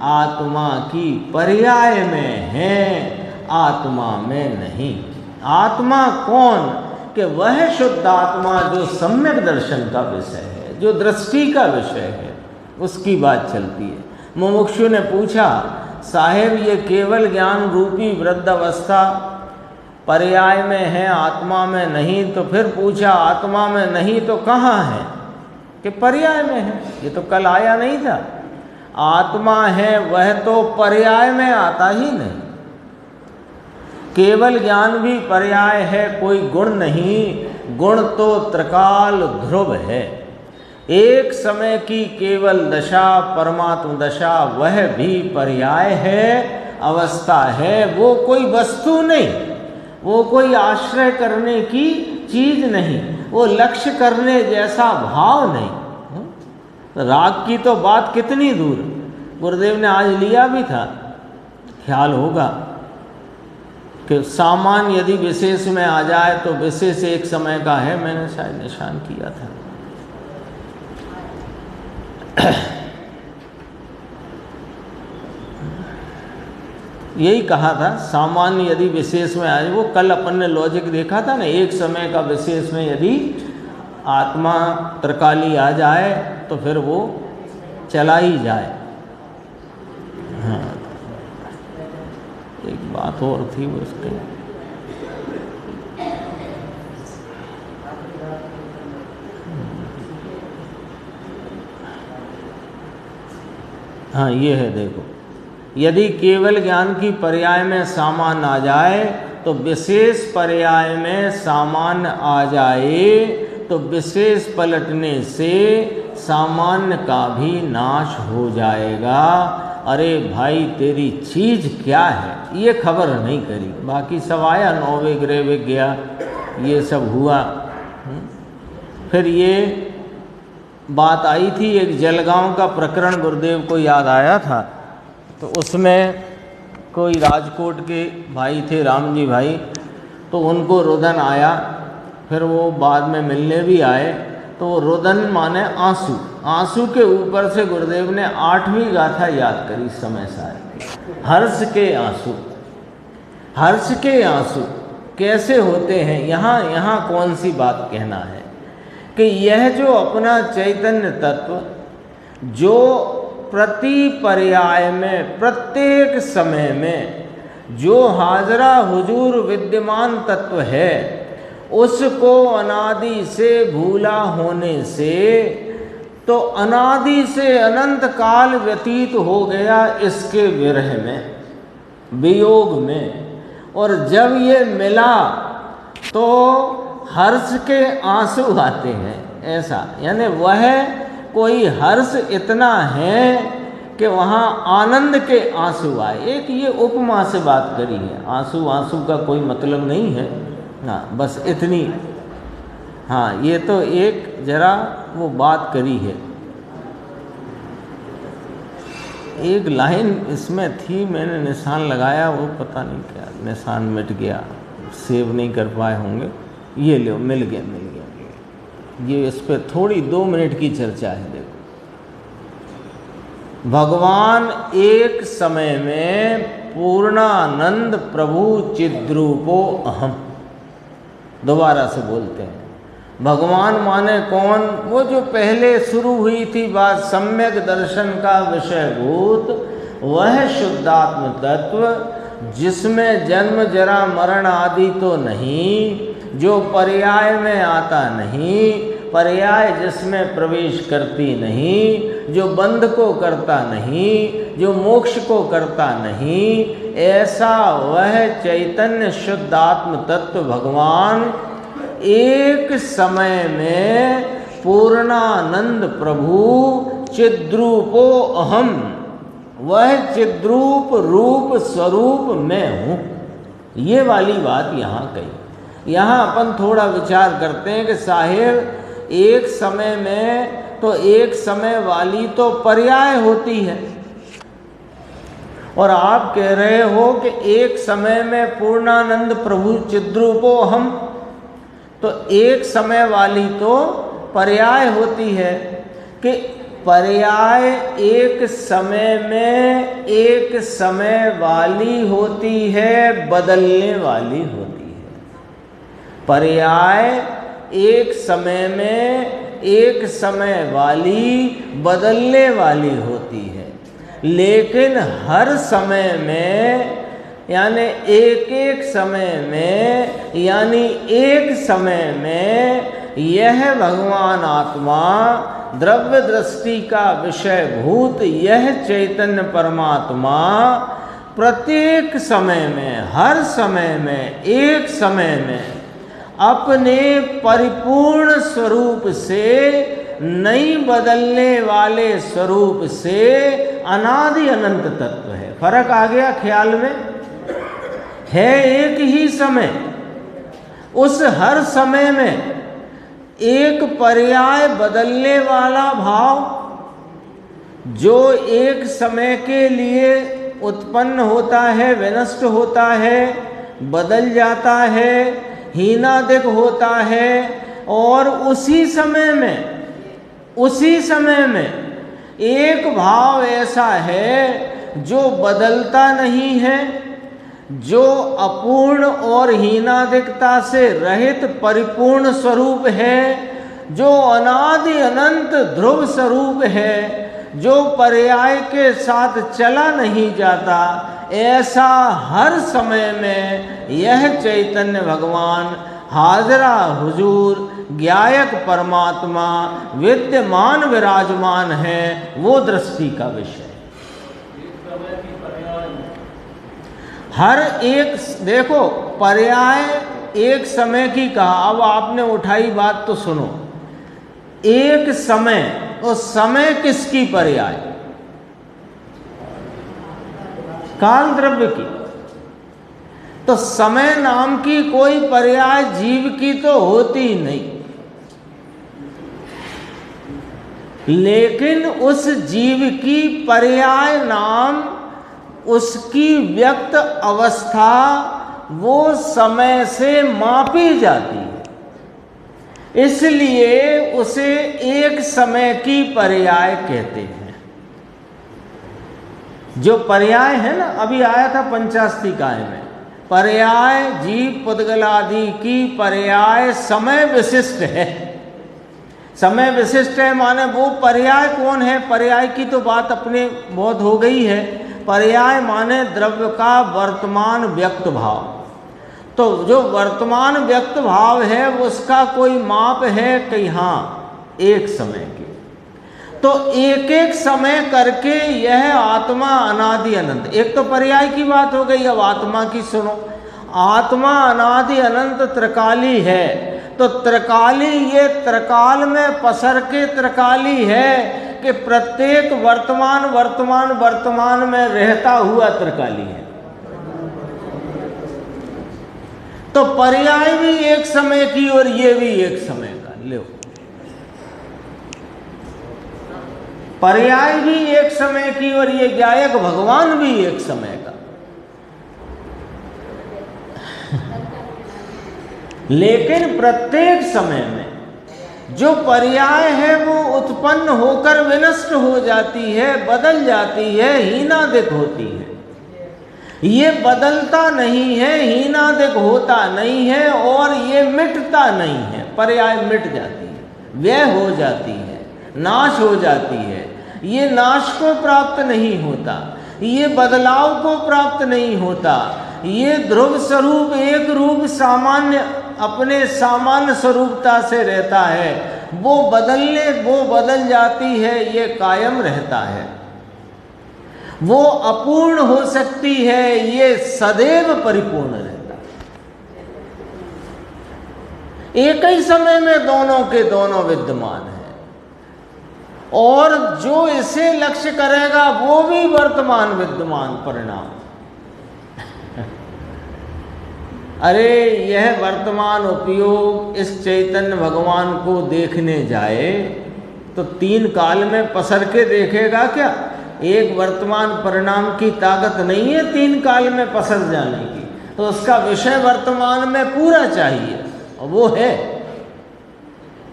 आत्मा की पर्याय में है, आत्मा में नहीं। आत्मा कौन कि वह शुद्ध आत्मा जो सम्यक दर्शन का विषय है, जो दृष्टि का विषय है, उसकी बात चलती है। मुमुक्षु ने पूछा, साहेब ये केवल ज्ञान रूपी वृद्ध अवस्था पर्याय में है, आत्मा में नहीं। तो फिर पूछा, आत्मा में नहीं तो कहाँ है? कि पर्याय में है। ये तो कल आया नहीं था। आत्मा है वह तो पर्याय में आता ही नहीं। केवल ज्ञान भी पर्याय है, कोई गुण नहीं। गुण तो त्रिकाल ध्रुव है। एक समय की केवल दशा, परमात्म दशा, वह भी पर्याय है, अवस्था है। वो कोई वस्तु नहीं, वो कोई आश्रय करने की चीज नहीं, वो लक्ष्य करने जैसा भाव नहीं। राग की तो बात कितनी दूर, गुरुदेव ने आज लिया भी था, ख्याल होगा कि सामान्य यदि विशेष में आ जाए तो विशेष एक समय का है, मैंने शायद निशान किया था। यही कहा था, सामान्य यदि विशेष में आए। वो कल अपन ने लॉजिक देखा था ना, एक समय का विशेष में यदि आत्मा त्रिकाली आ जाए तो फिर वो चला ही जाए। हाँ, एक बात और थी वो उसके, हाँ ये है, देखो, यदि केवल ज्ञान की पर्याय में सामान्य आ जाए तो विशेष पर्याय में सामान्य आ जाए तो विशेष पलटने से सामान्य का भी नाश हो जाएगा। अरे भाई तेरी चीज क्या है ये खबर नहीं करी, बाकी सब आया, नौवे ग्रह में गया, ये सब हुआ। फिर ये बात आई थी, एक जलगांव का प्रकरण गुरुदेव को याद आया था। तो उसमें कोई राजकोट के भाई थे, राम जी भाई, तो उनको रुदन आया। फिर वो बाद में मिलने भी आए। तो वो रुदन माने आंसू, आंसू के ऊपर से गुरुदेव ने 8वीं गाथा याद करी समय सारे। हर्ष के आंसू, हर्ष के आंसू कैसे होते हैं, यहाँ कौन सी बात कहना है कि यह जो अपना चैतन्य तत्व जो प्रति पर्याय में, प्रत्येक समय में जो हाजरा हुजूर विद्यमान तत्व है, उसको अनादि से भूला होने से तो अनादि से अनंत काल व्यतीत हो गया इसके विरह में, वियोग में। और जब ये मिला तो हर्ष के आंसू आते हैं, ऐसा। यानी वह कोई हर्ष इतना है कि वहाँ आनंद के आंसू आए। एक ये उपमा से बात करी है, आंसू आंसू का कोई मतलब नहीं है, हाँ बस इतनी। हाँ ये तो एक जरा वो बात करी है। एक लाइन इसमें थी, मैंने निशान लगाया, वो पता नहीं क्या निशान मिट गया, सेव नहीं कर पाए होंगे। ये लो, मिल गया। ये इस पर थोड़ी 2 मिनट की चर्चा है। देखो, भगवान एक समय में पूर्णानंद प्रभु चिद्रूपो अहम, दोबारा से बोलते हैं। भगवान माने कौन? वो जो पहले शुरू हुई थी बात, सम्यक दर्शन का विषयभूत वह शुद्धात्म तत्व, जिसमें जन्म जरा मरण आदि तो नहीं, जो पर्याय में आता नहीं, पर्याय जिसमें प्रवेश करती नहीं, जो बंध को करता नहीं, जो मोक्ष को करता नहीं, ऐसा वह चैतन्य शुद्धात्म तत्व भगवान एक समय में पूर्णानंद प्रभु चिद्रूपो अहम, वह चिद्रूप रूप स्वरूप मैं हूँ। ये वाली बात यहाँ कही। यहाँ अपन थोड़ा विचार करते हैं कि साहेब एक समय में तो एक समय वाली तो पर्याय होती है, और आप कह रहे हो कि एक समय में पूर्णानंद प्रभु चिद्रूपो अहम, तो एक समय वाली तो पर्याय होती है कि पर्याय एक समय में एक समय वाली होती है, बदलने वाली होती है। पर्याय एक समय में एक समय वाली बदलने वाली होती है, लेकिन हर समय में यानी एक समय में, यानी एक समय में यह भगवान आत्मा द्रव्य दृष्टि का विषय भूत यह चैतन्य परमात्मा प्रत्येक समय में, हर समय में, एक समय में अपने परिपूर्ण स्वरूप से, नहीं बदलने वाले स्वरूप से अनादि अनंत तत्व है। फर्क आ गया ख्याल में? है एक ही समय, उस हर समय में एक पर्याय बदलने वाला भाव, जो एक समय के लिए उत्पन्न होता है, विनष्ट होता है, बदल जाता है, हीनादिक होता है, और उसी समय में एक भाव ऐसा है जो बदलता नहीं है, जो अपूर्ण और हीनादिकता से रहित परिपूर्ण स्वरूप है, जो अनादि अनंत ध्रुव स्वरूप है, जो पर्याय के साथ चला नहीं जाता, ऐसा हर समय में यह चैतन्य भगवान हाजरा हुजूर ज्ञायक परमात्मा विद्यमान विराजमान है। वो दृष्टि का विषय हर एक, देखो पर्याय एक समय की कहा, अब आपने उठाई बात तो सुनो। एक समय, तो समय किसकी पर्याय? काल द्रव्य की। तो समय नाम की कोई पर्याय जीव की तो होती नहीं, लेकिन उस जीव की पर्याय नाम उसकी व्यक्त अवस्था वो समय से मापी जाती है, इसलिए उसे एक समय की पर्याय कहते हैं। जो पर्याय है ना, अभी आया था पंचास्तिकाय में, पर्याय जीव पुद्गलादि की पर्याय समय विशिष्ट है, समय विशिष्ट है माने वो पर्याय कौन है? पर्याय की तो बात अपने बहुत हो गई है। पर्याय माने द्रव्य का वर्तमान व्यक्त भाव। तो जो वर्तमान व्यक्त भाव है उसका कोई माप है कि हाँ एक समय की? तो एक एक समय करके यह आत्मा अनादि अनंत। एक तो पर्याय की बात हो गई, अब आत्मा की सुनो। आत्मा अनादि अनंत त्रिकाली है। तो त्रिकाली, ये त्रिकाल में पसर के त्रिकाली है कि प्रत्येक वर्तमान वर्तमान वर्तमान में रहता हुआ त्रिकाली है। तो पर्याय भी एक समय की और ये भी एक समय का। लो, पर्याय भी एक समय की और ये गायक भगवान भी एक समय का। लेकिन प्रत्येक समय में जो पर्याय है वो उत्पन्न होकर विनष्ट हो जाती है, बदल जाती है, हीनादिक होती है। ये बदलता नहीं है, हीनादिक होता नहीं है और ये मिटता नहीं है। पर्याय मिट जाती है, व्यय हो जाती है, नाश हो जाती है। ये नाश को प्राप्त नहीं होता, ये बदलाव को प्राप्त नहीं होता। ये ध्रुव स्वरूप एक रूप सामान्य अपने सामान्य स्वरूपता से रहता है। वो बदल जाती है, ये कायम रहता है। वो अपूर्ण हो सकती है, ये सदैव परिपूर्ण रहता है। एक ही समय में दोनों के दोनों विद्यमान है और जो इसे लक्ष्य करेगा वो भी वर्तमान विद्यमान परिणाम। अरे यह वर्तमान उपयोग इस चैतन्य भगवान को देखने जाए तो तीन काल में पसर के देखेगा क्या? एक वर्तमान परिणाम की ताकत नहीं है तीन काल में पसर जाने की। तो उसका विषय वर्तमान में पूरा चाहिए और वो है।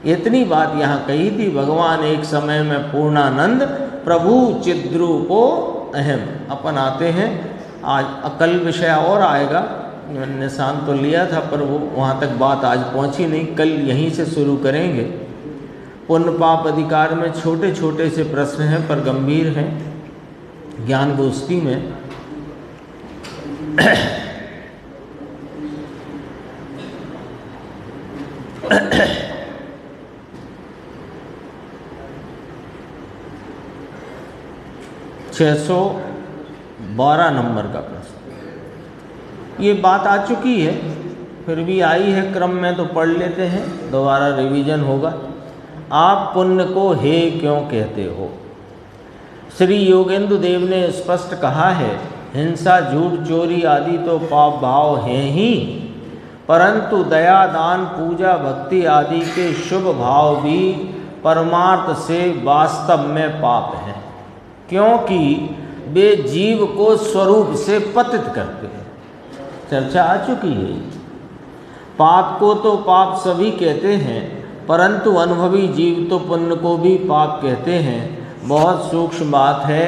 इतनी बात यहाँ कही थी। भगवान एक समय में पूर्णानंद प्रभु चिद्रूपो अहम अपन आते हैं। आज कल विषय और आएगा, निशान तो लिया था पर वो वहाँ तक बात आज पहुँची नहीं। कल यहीं से शुरू करेंगे। पुण्य पाप अधिकार में छोटे छोटे से प्रश्न हैं पर गंभीर हैं। ज्ञान गोष्ठी में छः 612 नंबर का प्रश्न। ये बात आ चुकी है, फिर भी आई है क्रम में तो पढ़ लेते हैं, दोबारा रिवीजन होगा। आप पुण्य को हे क्यों कहते हो? श्री योगेंद्र देव ने स्पष्ट कहा है, हिंसा झूठ चोरी आदि तो पाप भाव हैं ही, परंतु दया दान पूजा भक्ति आदि के शुभ भाव भी परमार्थ से वास्तव में पाप हैं, क्योंकि वे जीव को स्वरूप से पतित करते हैं। चर्चा आ चुकी है। पाप को तो पाप सभी कहते हैं, परंतु अनुभवी जीव तो पुण्य को भी पाप कहते हैं। बहुत सूक्ष्म बात है,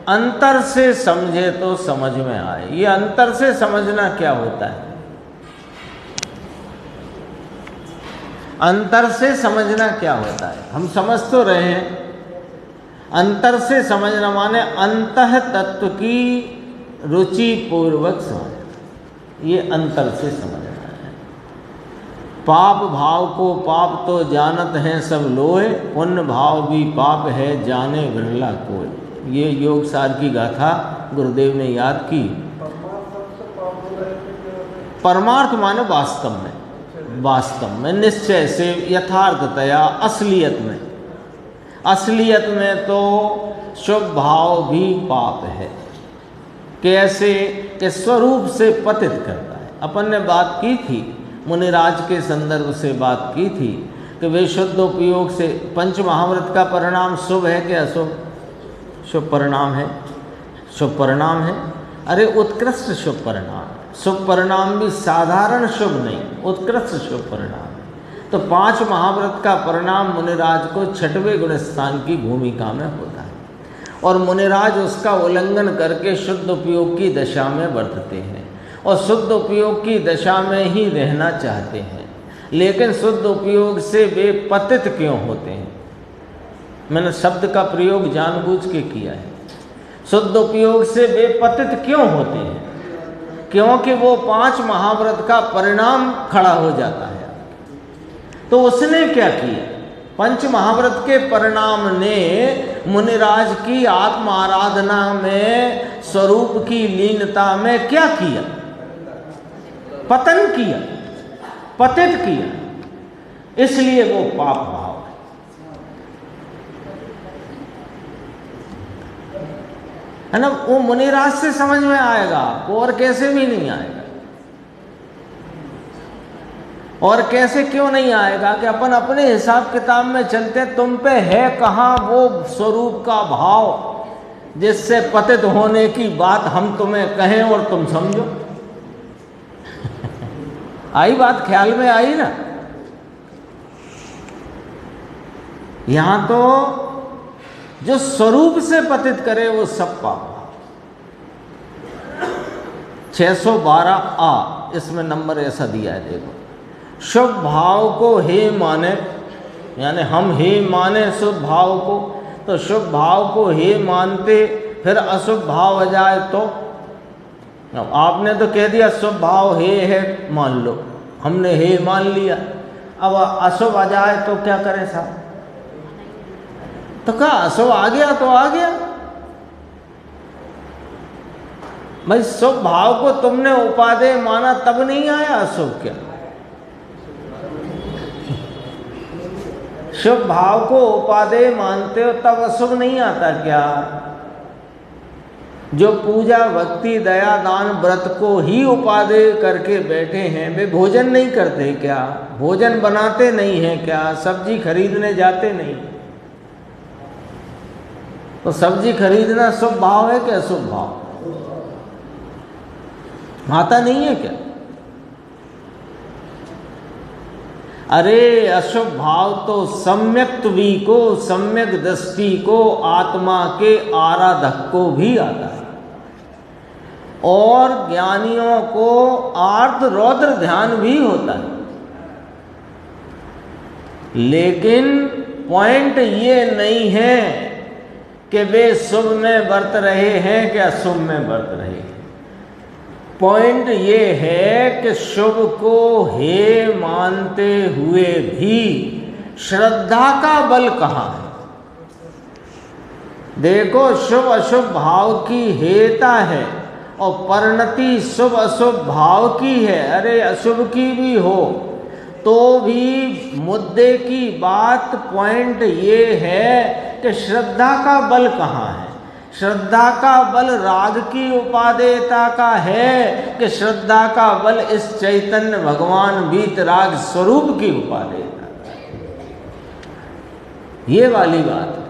अंतर से समझे तो समझ में आए। ये अंतर से समझना क्या होता है? अंतर से समझना क्या होता है? हम समझ तो रहे हैं। अंतर से समझना माने अंतः तत्व की रुचि पूर्वक समझना, ये अंतर से समझना है। पाप भाव को पाप तो जानत हैं सब लोए, पुण्य भाव भी पाप है जाने बिरला कोई। ये योग सार की गाथा गुरुदेव ने याद की। परमार्थ माने वास्तव में निश्चय से, यथार्थतया, असलियत में। असलियत में तो शुभ भाव भी पाप है। कैसे? कि स्वरूप से पतित करता है। अपन ने बात की थी, मुनिराज के संदर्भ से बात की थी कि वे शुद्ध उपयोग से पंच महाव्रत का परिणाम शुभ है कि अशुभ? शुभ परिणाम है, शुभ परिणाम है। अरे उत्कृष्ट शुभ परिणाम। शुभ परिणाम भी साधारण शुभ नहीं, उत्कृष्ट शुभ परिणाम। तो 5 महाव्रत का परिणाम मुनिराज को 6वें गुण स्थान की भूमिका में होता है और मुनिराज उसका उल्लंघन करके शुद्ध उपयोग की दशा में वर्तते हैं और शुद्ध उपयोग की दशा में ही रहना चाहते हैं। लेकिन शुद्ध उपयोग से वे पतित क्यों होते हैं? मैंने शब्द का प्रयोग जानबूझ के किया है। शुद्ध उपयोग से वे पतित क्यों होते हैं? क्योंकि वो 5 महाव्रत का परिणाम खड़ा हो जाता है। तो उसने क्या किया? 5 महाव्रत के परिणाम ने मुनिराज की आत्म आराधना में, स्वरूप की लीनता में क्या किया? पतन किया, पतित किया। इसलिए वो पाप भाव है ना। वो मुनिराज से समझ में आएगा आपको, और कैसे भी नहीं आएगा। और कैसे क्यों नहीं आएगा कि अपन अपने हिसाब किताब में चलते। तुम पे है कहाँ वो स्वरूप का भाव जिससे पतित होने की बात हम तुम्हें कहें और तुम समझो। आई बात ख्याल में आई ना? यहां तो जो स्वरूप से पतित करे वो सब पाप। 612A इसमें नंबर ऐसा दिया है, देखो। शुभ भाव को हे माने, यानी हम हे माने शुभ भाव को, तो शुभ भाव को हे मानते फिर अशुभ भाव आ जाए तो आपने तो कह दिया शुभ भाव हे है, मान लो, हमने हे मान लिया। अब अशुभ आ जाए तो क्या करें साहब? तो कहा अशुभ आ गया तो आ गया भाई। शुभ भाव को तुमने उपादेय माना तब नहीं आया अशुभ क्या? शुभ भाव को उपादेय मानते हो तब अशुभ नहीं आता क्या? जो पूजा भक्ति दया दान व्रत को ही उपादेय करके बैठे हैं, वे भोजन नहीं करते क्या? भोजन बनाते नहीं हैं क्या? सब्जी खरीदने जाते नहीं? तो सब्जी खरीदना शुभ भाव है क्या अशुभ भाव? आता नहीं है क्या? अरे अशुभ भाव तो सम्यक्त्वी को, सम्यक दृष्टि को, आत्मा के आराधक को भी आता है। और ज्ञानियों को आर्त रौद्र ध्यान भी होता है। लेकिन पॉइंट ये नहीं है कि वे शुभ में बरत रहे हैं कि अशुभ में बरत रहे हैं। पॉइंट ये है कि शुभ को हे मानते हुए भी श्रद्धा का बल कहाँ है? देखो, शुभ अशुभ भाव की हेता है और परिणति शुभ अशुभ भाव की है। अरे अशुभ की भी हो तो भी मुद्दे की बात, पॉइंट ये है कि श्रद्धा का बल कहाँ है? श्रद्धा का बल राग की उपादेयता का है कि श्रद्धा का बल इस चैतन्य भगवान वीतराग स्वरूप की उपादेयता? ये वाली बात है।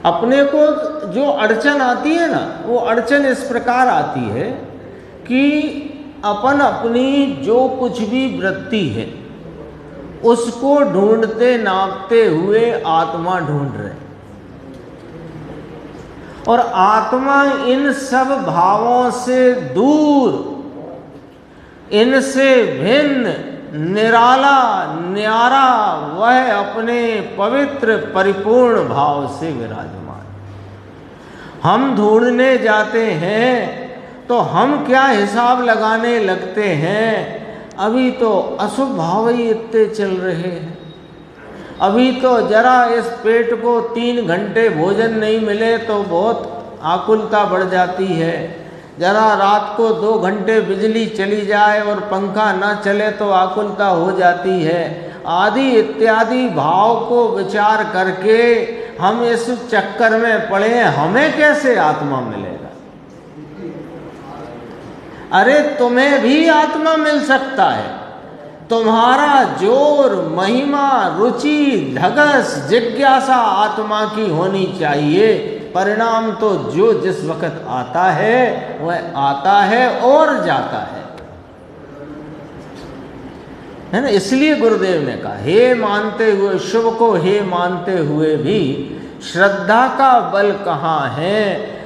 अपने को जो अड़चन आती है ना, वो अड़चन इस प्रकार आती है कि अपन अपनी जो कुछ भी वृत्ति है उसको ढूंढते नापते हुए आत्मा ढूंढ रहे, और आत्मा इन सब भावों से दूर, इनसे भिन्न, निराला, न्यारा, वह अपने पवित्र परिपूर्ण भाव से विराजमान। हम ढूंढने जाते हैं तो हम क्या हिसाब लगाने लगते हैं? अभी तो अशुभ भाव ही इतने चल रहे हैं। अभी तो जरा इस पेट को 3 घंटे भोजन नहीं मिले तो बहुत आकुलता बढ़ जाती है। जरा रात को 2 घंटे बिजली चली जाए और पंखा ना चले तो आकुलता हो जाती है। आदि इत्यादि भाव को विचार करके हम इस चक्कर में पड़े, हमें कैसे आत्मा मिलेगा? अरे तुम्हें भी आत्मा मिल सकता है। तुम्हारा जोर, महिमा, रुचि, धगस, जिज्ञासा आत्मा की होनी चाहिए। परिणाम तो जो जिस वक्त आता है वह आता है और जाता है ना। इसलिए गुरुदेव ने कहा, हे मानते हुए, शुभ को हे मानते हुए भी श्रद्धा का बल कहाँ है?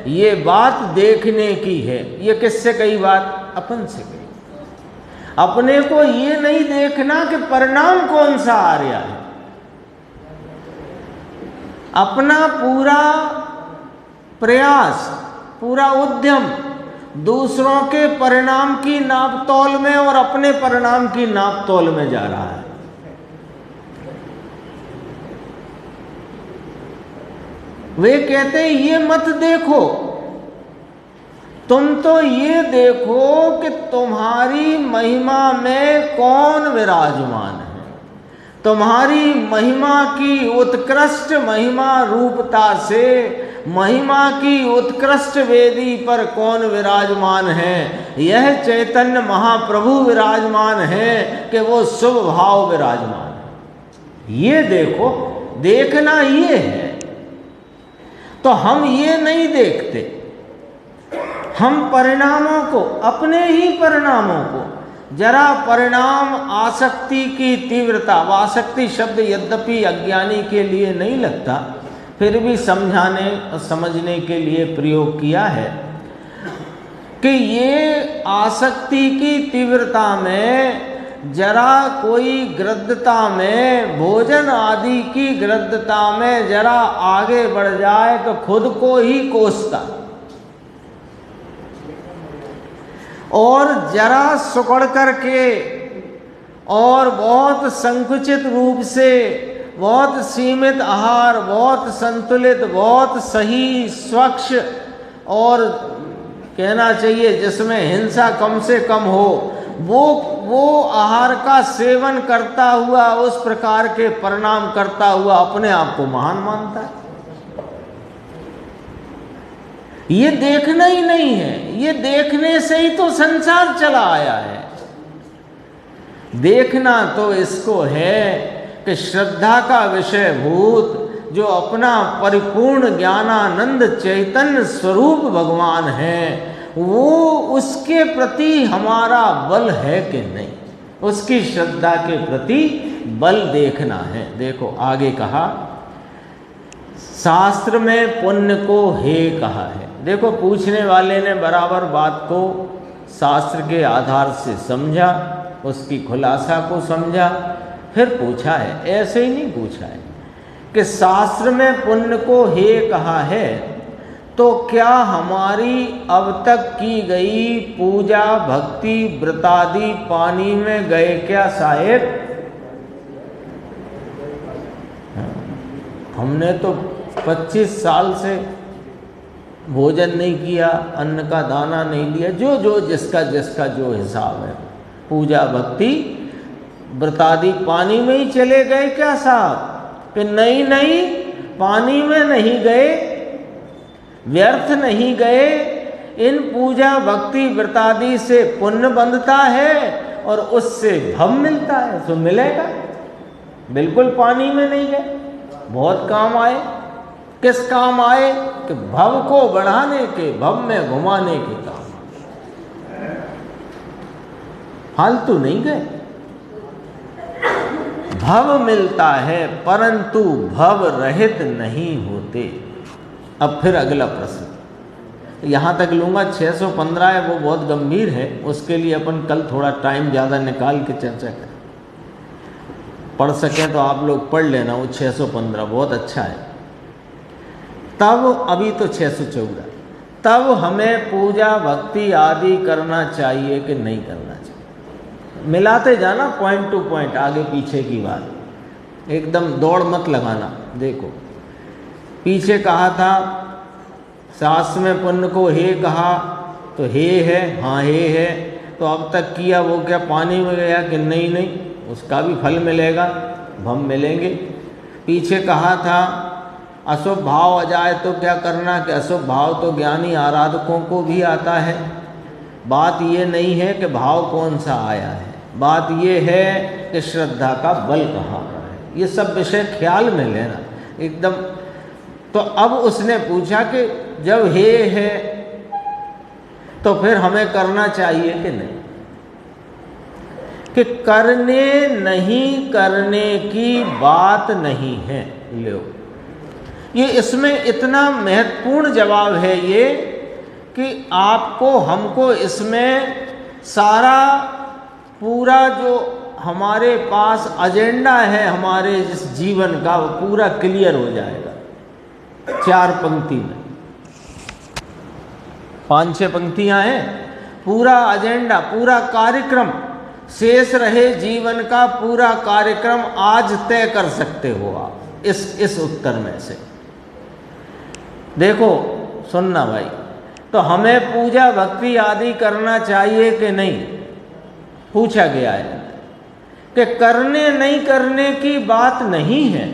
ये बात देखने की है। ये किससे कही बात? अपन से कही। अपने को ये नहीं देखना कि परिणाम कौन सा आ रहा है। अपना पूरा प्रयास, पूरा उद्यम दूसरों के परिणाम की नाप तौल में और अपने परिणाम की नाप तौल में जा रहा है। वे कहते हैं ये मत देखो, तुम तो ये देखो कि तुम्हारी महिमा में कौन विराजमान है, तुम्हारी महिमा की उत्कृष्ट महिमा रूपता से महिमा की उत्कृष्ट वेदी पर कौन विराजमान है। यह चैतन्य महाप्रभु विराजमान है कि वो शुभ भाव विराजमान है। ये देखो, देखना ये है। तो हम ये नहीं देखते, हम परिणामों को, अपने ही परिणामों को, जरा परिणाम आसक्ति की तीव्रता, आसक्ति शब्द यद्यपि अज्ञानी के लिए नहीं लगता, फिर भी समझाने और समझने के लिए प्रयोग किया है कि ये आसक्ति की तीव्रता में जरा कोई गृद्धता में, भोजन आदि की गृद्धता में जरा आगे बढ़ जाए तो खुद को ही कोसता, और जरा सुकड़ करके और बहुत संकुचित रूप से, बहुत सीमित आहार, बहुत संतुलित, बहुत सही, स्वच्छ और कहना चाहिए जिसमें हिंसा कम से कम हो, वो आहार का सेवन करता हुआ, उस प्रकार के परिणाम करता हुआ अपने आप को महान मानता है। ये देखना ही नहीं है, ये देखने से ही तो संसार चला आया है। देखना तो इसको है कि श्रद्धा का विषय भूत जो अपना परिपूर्ण ज्ञानानंद चैतन्य स्वरूप भगवान है, वो उसके प्रति हमारा बल है कि नहीं, उसकी श्रद्धा के प्रति बल देखना है। देखो आगे कहा, शास्त्र में पुण्य को हे कहा है। देखो पूछने वाले ने बराबर बात को शास्त्र के आधार से समझा, उसकी खुलासा को समझा, फिर पूछा है। ऐसे ही नहीं पूछा है कि शास्त्र में पुण्य को हे कहा है, तो क्या हमारी अब तक की गई पूजा भक्ति व्रतादि पानी में गए क्या साहेब? हमने तो 25 साल से भोजन नहीं किया, अन्न का दाना नहीं लिया, जो जिसका जो हिसाब है, पूजा भक्ति व्रतादि पानी में ही चले गए क्या साहब? कि नहीं, पानी में नहीं गए, व्यर्थ नहीं गए। इन पूजा भक्ति व्रतादि से पुण्य बंधता है और उससे भव मिलता है, तो मिलेगा। बिल्कुल पानी में नहीं गए, बहुत काम आए। किस काम आए? कि भव को बढ़ाने के, भव में घुमाने के काम। फालतू नहीं गए। भव मिलता है परंतु भव रहित नहीं होते। अब फिर अगला प्रश्न यहाँ तक लूँगा, 615 है, वो बहुत गंभीर है, उसके लिए अपन कल थोड़ा टाइम ज़्यादा निकाल के चर्चा करें। पढ़ सकें तो आप लोग पढ़ लेना, वो 615 बहुत अच्छा है। तब अभी तो 614, तब हमें पूजा भक्ति आदि करना चाहिए कि नहीं करना चाहिए? मिलाते जाना पॉइंट टू पॉइंट, आगे पीछे की बात, एकदम दौड़ मत लगाना। देखो पीछे कहा था शास्त्र में पुण्य को हे कहा, तो हे है, हाँ हे है, तो अब तक किया वो क्या पानी में गया? कि नहीं, उसका भी फल मिलेगा, भम मिलेंगे। पीछे कहा था अशुभ भाव आ जाए तो क्या करना? कि अशुभ भाव तो ज्ञानी आराधकों को भी आता है। बात ये नहीं है कि भाव कौन सा आया है, बात ये है कि श्रद्धा का बल कहाँ पर है। ये सब विषय ख्याल में लेना एकदम। तो अब उसने पूछा कि जब हे है तो फिर हमें करना चाहिए कि नहीं? कि करने नहीं करने की बात नहीं है। लो, ये इसमें इतना महत्वपूर्ण जवाब है ये कि आपको हमको इसमें सारा पूरा जो हमारे पास एजेंडा है हमारे इस जीवन का, वो पूरा क्लियर हो जाएगा 4 पंक्ति में। 5-6 पंक्तियां हैं, पूरा एजेंडा, पूरा कार्यक्रम, शेष रहे जीवन का पूरा कार्यक्रम आज तय कर सकते हो आप इस उत्तर में से। देखो सुनना भाई, तो हमें पूजा भक्ति आदि करना चाहिए कि नहीं, पूछा गया है कि करने नहीं करने की बात नहीं है।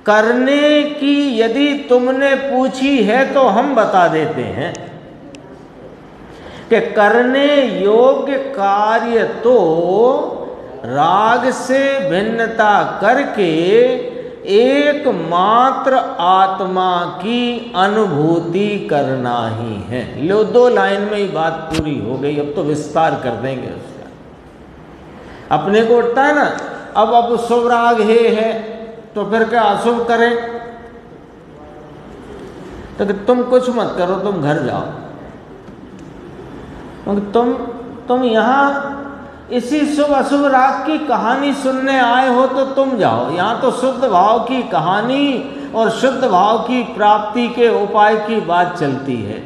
करने की यदि तुमने पूछी है तो हम बता देते हैं कि करने योग्य कार्य तो राग से भिन्नता करके एकमात्र आत्मा की अनुभूति करना ही है। लो 2 लाइन में ही बात पूरी हो गई, अब तो विस्तार कर देंगे उसका। अपने को उठता है ना, अब शुभ राग है तो फिर क्या अशुभ करें, तो तुम कुछ मत करो, तुम घर जाओ, तुम यहाँ इसी शुभ अशुभ राग की कहानी सुनने आए हो तो तुम जाओ। यहाँ तो शुद्ध भाव की कहानी और शुद्ध भाव की प्राप्ति के उपाय की बात चलती है।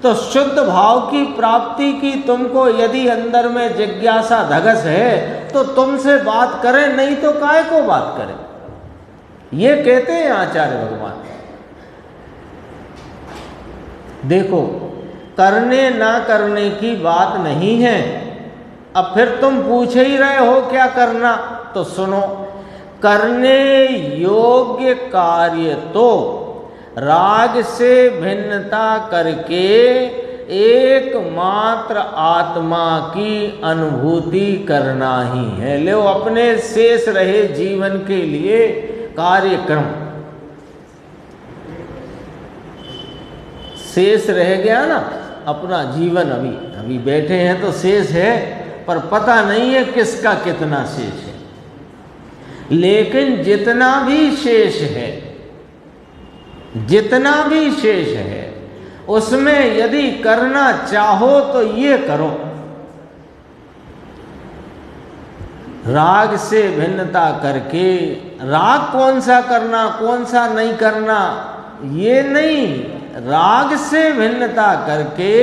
तो शुद्ध भाव की प्राप्ति की तुमको यदि अंदर में जिज्ञासा धगस है तो तुमसे बात करें, नहीं तो काहे को बात करें, ये कहते हैं आचार्य भगवान। देखो, करने ना करने की बात नहीं है। अब फिर तुम पूछ ही रहे हो क्या करना, तो सुनो, करने योग्य कार्य तो राग से भिन्नता करके एकमात्र आत्मा की अनुभूति करना ही है। लो अपने शेष रहे जीवन के लिए कार्यक्रम, शेष रह गया ना अपना जीवन, अभी बैठे हैं तो शेष है, पर पता नहीं है किसका कितना शेष है। लेकिन जितना भी शेष है, जितना भी शेष है, उसमें यदि करना चाहो तो ये करो, राग से भिन्नता करके। राग कौन सा करना कौन सा नहीं करना ये नहीं, राग से भिन्नता करके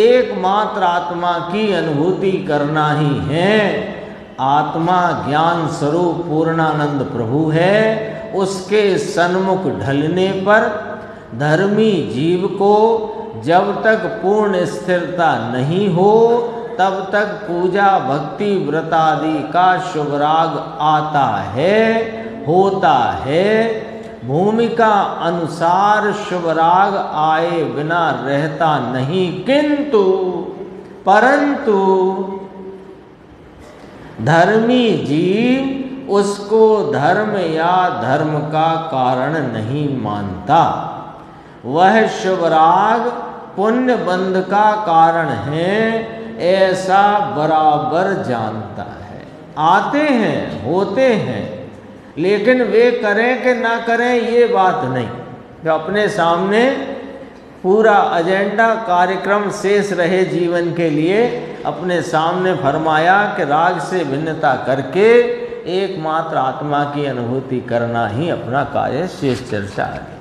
एकमात्र आत्मा की अनुभूति करना ही है। आत्मा ज्ञान स्वरूप पूर्णानंद प्रभु है, उसके सन्मुख ढलने पर धर्मी जीव को जब तक पूर्ण स्थिरता नहीं हो तब तक पूजा भक्ति व्रत आदि का शुभ राग आता है, होता है। भूमिका अनुसार शुभ राग आए बिना रहता नहीं, किंतु परंतु धर्मी जीव उसको धर्म या धर्म का कारण नहीं मानता। वह शुभ राग पुण्य बंध का कारण है, ऐसा बराबर जानता है। आते हैं, होते हैं, लेकिन वे करें कि ना करें ये बात नहीं। जो अपने सामने पूरा एजेंडा कार्यक्रम शेष रहे जीवन के लिए अपने सामने फरमाया कि राग से भिन्नता करके एकमात्र आत्मा की अनुभूति करना ही अपना कार्य, शेष चर्चा है।